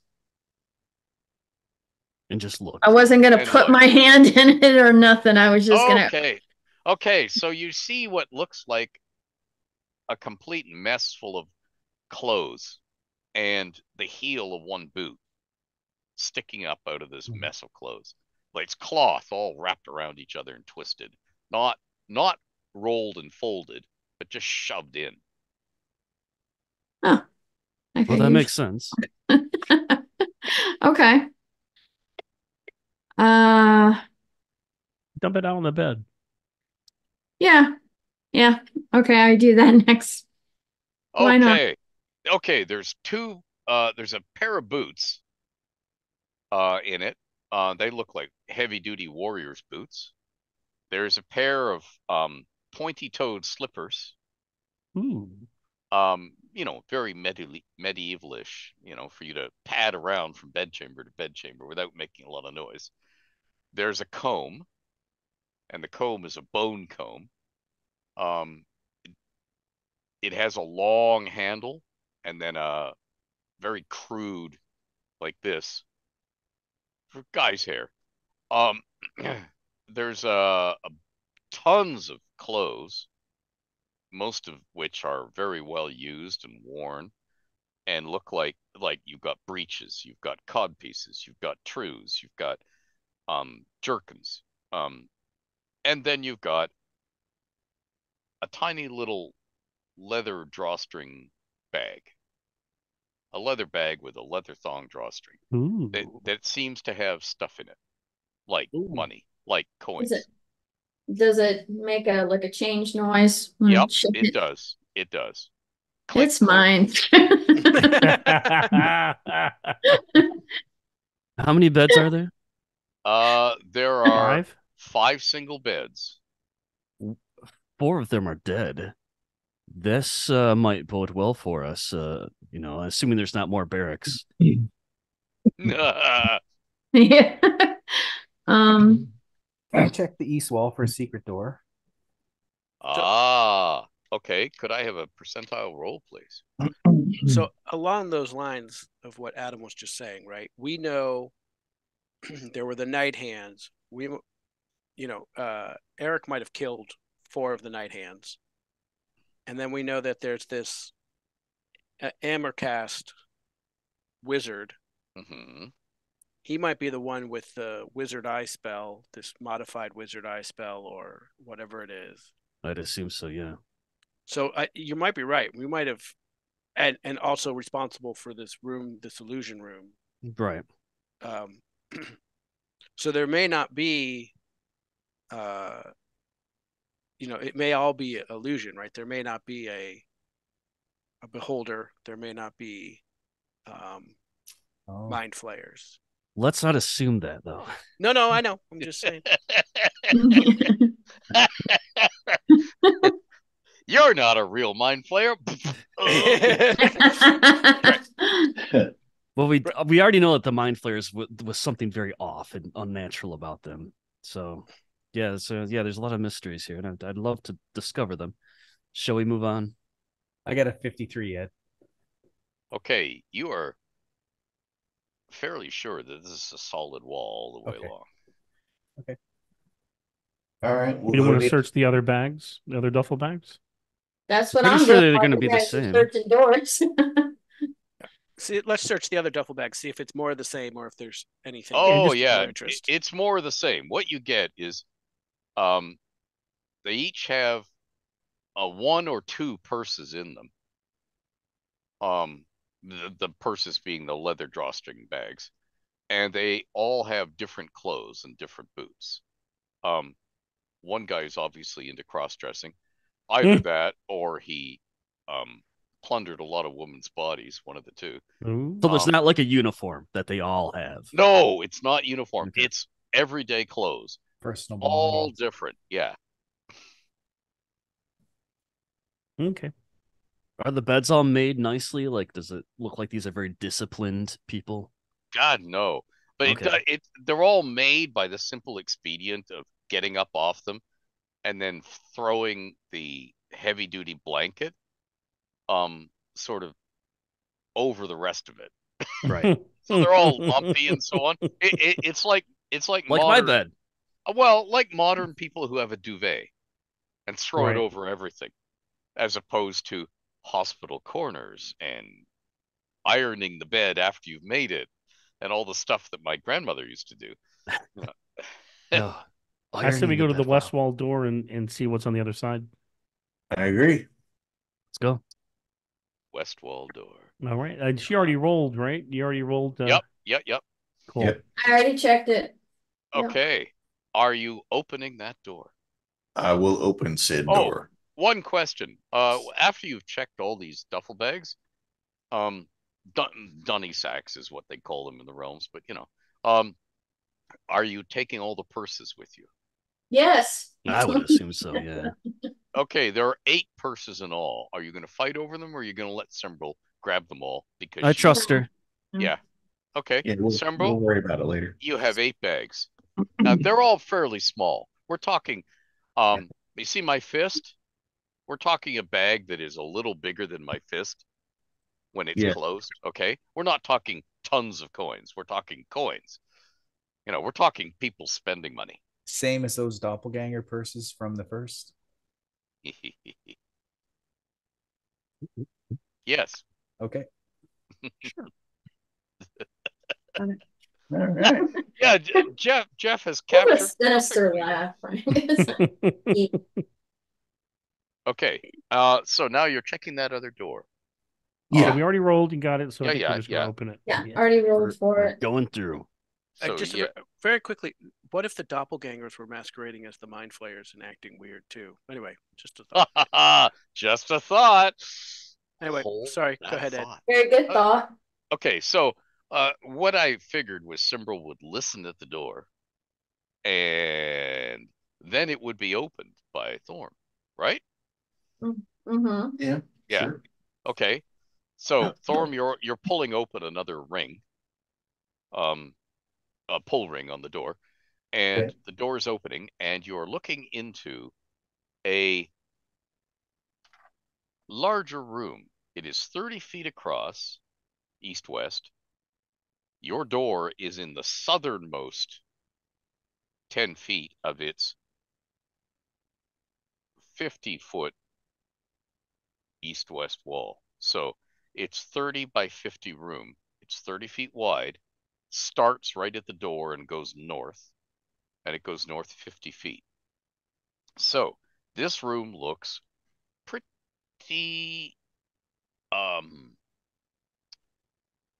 G: And just look.
E: I wasn't gonna
B: And
E: put
B: look.
E: my hand in it or nothing. I was just gonna.
B: Okay, so you see what looks like a complete mess full of clothes and the heel of one boot sticking up out of this mess of clothes. Like it's cloth all wrapped around each other and twisted, not rolled and folded, but just shoved in.
E: Oh, okay.
G: Well, that makes sense.
E: Okay.
D: Dump it out on the bed.
E: Yeah. Yeah. Okay, I do that next. Why not?
B: Okay, there's a pair of boots in it. They look like heavy duty warrior's boots. There's a pair of pointy-toed slippers.
D: Ooh.
B: Very medievalish, for you to pad around from bedchamber to bedchamber without making a lot of noise. There's a comb, and the comb is a bone comb. It has a long handle and then a very crude, like this, for guy's hair. There's tons of clothes, most of which are very well used and worn, and look like you've got breeches, you've got cod pieces, you've got trews, you've got jerkins, and then you've got a tiny little leather drawstring bag, a leather bag with a leather thong drawstring that seems to have stuff in it, like money, like coins.
E: Does it make a like a change noise? when
B: Yep,
E: shake
B: it does. It does.
E: It's mine.
G: How many beds are there?
B: There are
G: 5?
B: 5 single beds.
G: 4 of them are dead. This might bode well for us. Assuming there's not more barracks.
E: Yeah.
F: Can I check the east wall for a secret door?
B: Okay. Could I have a percentile roll, please?
I: So along those lines of what Adam was just saying, right? We know there were the night hands. Eric might have killed 4 of the night hands. And then we know that there's this Amercast wizard.
B: Mm-hmm.
I: He might be the one with the wizard eye spell, this modified wizard eye spell or whatever it is.
G: I'd assume so, yeah.
I: So you might be right. We might have, and also responsible for this room, this illusion room.
G: Right.
I: So there may not be, it may all be illusion, right? There may not be a beholder. There may not be mind flayers.
G: Let's not assume that, though.
I: No, I know. I'm just saying.
B: You're not a real mind flayer.
G: Well, we already know that the mind flayers was something very off and unnatural about them. So, there's a lot of mysteries here, and I'd love to discover them. Shall we move on?
F: I got a 53 yet.
B: Okay, you are fairly sure that this is a solid wall all the way along.
F: Okay.
J: All right.
D: You don't want to search the other bags, the other duffel bags?
E: That's what
G: Pretty
E: I'm
G: sure
E: doing.
G: they're
E: while
G: gonna
E: you
G: be the
E: guys are
G: same.
E: Searching doors.
I: See, let's search the other duffel bag, see if it's more of the same or if there's anything.
B: Oh,
I: of
B: yeah.
I: interest.
B: It's more of the same. What you get is they each have 1 or 2 purses in them. The purses being the leather drawstring bags. And they all have different clothes and different boots. One guy is obviously into cross-dressing. Either that or he plundered a lot of women's bodies, one of the two.
G: So there's not like a uniform that they all have.
B: No, it's not uniform.
G: Okay.
B: It's everyday clothes.
F: Personal
B: All
F: belongings.
B: different. Yeah.
D: Okay.
G: Are the beds all made nicely? Like, does it look like these are very disciplined people?
B: God, no. But
G: Okay.
B: they're all made by the simple expedient of getting up off them and then throwing the heavy-duty blanket sort of over the rest of it.
G: Right.
B: So they're all lumpy and so on. It's like
G: Like my
B: modern,
G: bed.
B: well, like modern people who have a duvet and throw
D: Right.
B: it over everything, as opposed to hospital corners and ironing the bed after you've made it and all the stuff that my grandmother used to do.
G: No.
D: I say we
G: Ironing
D: go to
G: bed.
D: the west wall door and see what's on the other side.
J: I agree.
G: Let's go.
B: West wall door.
D: All right. She already rolled, right? You already rolled.
B: Yep.
D: Cool.
J: Yep.
E: I already checked it. Yep.
B: Okay. Are you opening that door?
J: I will open said
B: Oh.
J: door.
B: One question. After you've checked all these duffel bags, dunny sacks is what they call them in the realms, but are you taking all the purses with you?
E: Yes.
G: I would assume so, yeah.
B: Okay, there are 8 purses in all. Are you going to fight over them, or are you going to let Sembrel grab them all? Because
G: I trust her.
B: Yeah. Okay.
J: Yeah, we'll
B: Sembrel,
J: worry about it later.
B: you have 8 bags. Now they're all fairly small. We're talking, you see my fist? We're talking a bag that is a little bigger than my fist when it's
J: Yeah.
B: closed. Okay, we're not talking tons of coins. We're talking coins. We're talking people spending money.
F: Same as those doppelganger purses from the first.
B: Yes.
F: Okay.
B: Sure.
J: All right.
B: Yeah, Jeff has
E: What a
B: captured.
E: sinister laugh.
B: Okay. So now you're checking that other door.
D: Yeah, we already rolled and got it, so I think we're just
B: yeah.
D: gonna open it.
E: Yeah, already rolled for
G: We're
E: it.
G: going through.
B: So
I: Just
B: yeah,
I: very quickly, what if the doppelgangers were masquerading as the mind flayers and acting weird too? Anyway, just a thought.
B: Just a thought.
I: Anyway,
B: Hold
I: sorry.
B: that
I: Go ahead, Ed.
B: thought.
L: Very good thought.
B: Okay, so what I figured was Simbrel would listen at the door, and then it would be opened by Thorm, right?
L: Mm-hmm.
J: Yeah.
B: Yeah.
J: Sure.
B: Okay. So Thorm, you're pulling open another ring, a pull ring on the door, and
J: Okay.
B: the door is opening, and you're looking into a larger room. It is 30 feet across, east-west. Your door is in the southernmost 10 feet of its 50-foot east-west wall. So it's 30 by 50 room. It's 30 feet wide, starts right at the door and goes north, and it goes north 50 feet. So this room looks pretty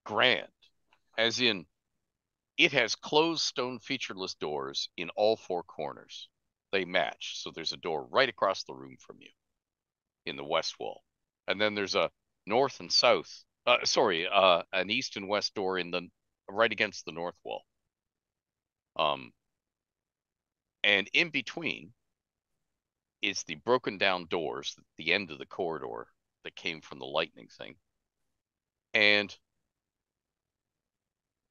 B: grand, as in it has closed stone featureless doors in all four corners. They match. So there's a door right across the room from you in the west wall. And then there's a north and south, an east and west door in the right against the north wall. And in between is the broken down doors at the end of the corridor that came from the lightning thing. And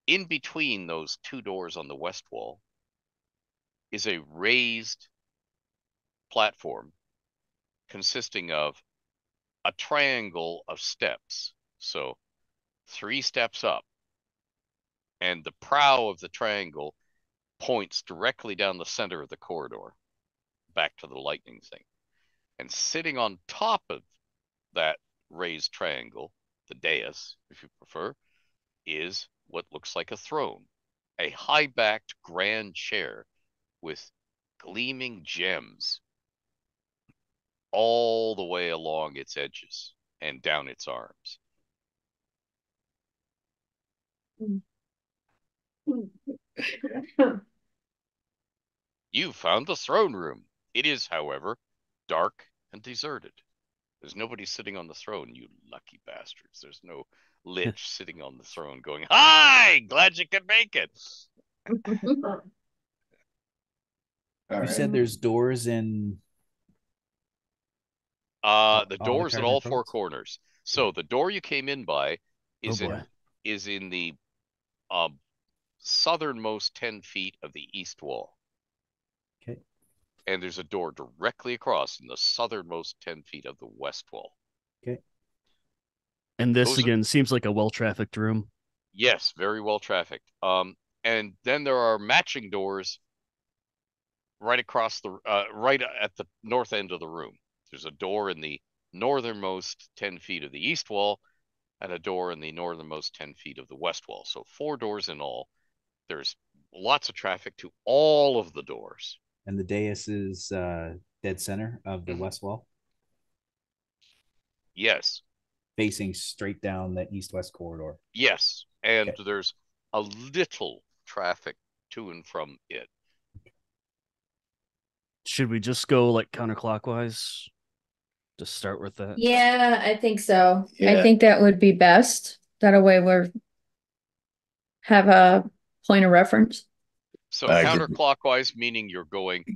B: in between those two doors on the west wall is a raised platform consisting of a triangle of steps. So 3 steps up, and the prow of the triangle points directly down the center of the corridor back to the lightning thing. And sitting on top of that raised triangle, the dais, if you prefer, is what looks like a throne, a high-backed grand chair with gleaming gems all the way along its edges and down its arms. You found the throne room. It is, however, dark and deserted. There's nobody sitting on the throne, you lucky bastards. There's no lich sitting on the throne going, "Hi, glad you could make it."
F: You said there's doors in.
B: The
F: all
B: doors
F: the
B: at all
F: cardinal
B: four
F: codes?
B: corners. So the door you came in by is
H: boy.
B: in the southernmost 10 feet of the east wall.
F: Okay.
B: And there's a door directly across in the southernmost 10 feet of the west wall.
F: Okay.
G: And this
B: Those are-
G: again seems like a well-trafficked room.
B: Yes, very well trafficked. And then there are matching doors right across the right at the north end of the room. There's a door in the northernmost 10 feet of the east wall and a door in the northernmost 10 feet of the west wall. So 4 doors in all. There's lots of traffic to all of the doors.
F: And the dais is dead center of the west wall,
B: Yes.
F: facing straight down the east-west corridor.
B: Yes. And
F: Okay.
B: there's a little traffic to and from it.
G: Should we just go like counterclockwise? Just start with that.
E: Yeah, I think so. I
J: Yeah.
E: think that would be best. That way we're have a point of reference.
B: So
J: I agree.
B: counterclockwise, meaning you're going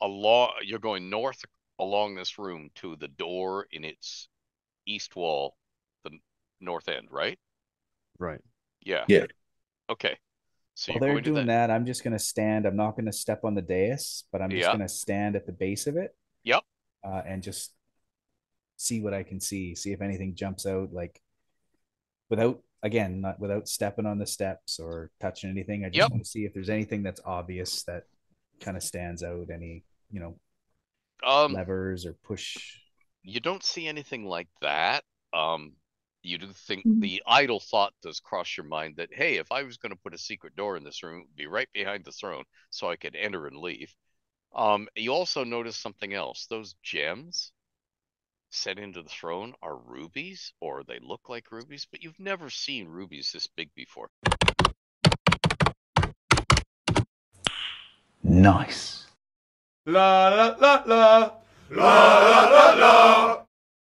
B: north along this room to the door in its east wall, the north end, right?
G: Right.
B: Yeah.
J: Yeah.
B: Okay. So
F: While
B: you're
F: they're
B: going to
F: doing that, I'm just going to stand. I'm not going to step on the dais, but I'm just
B: Yeah.
F: going to stand at the base of it.
B: Yep.
F: And just see what I can see. See if anything jumps out, like not without stepping on the steps or touching anything. I just
B: Yep.
F: want to see if there's anything that's obvious that kind of stands out. Any, levers or push.
B: You don't see anything like that. You do think
E: Mhm.
B: the idle thought does cross your mind that, hey, if I was going to put a secret door in this room, it would be right behind the throne so I could enter and leave. You also notice something else. Those gems set into the throne are rubies, or they look like rubies, but you've never seen rubies this big before.
K: Nice.
M: La la la la la la la la la.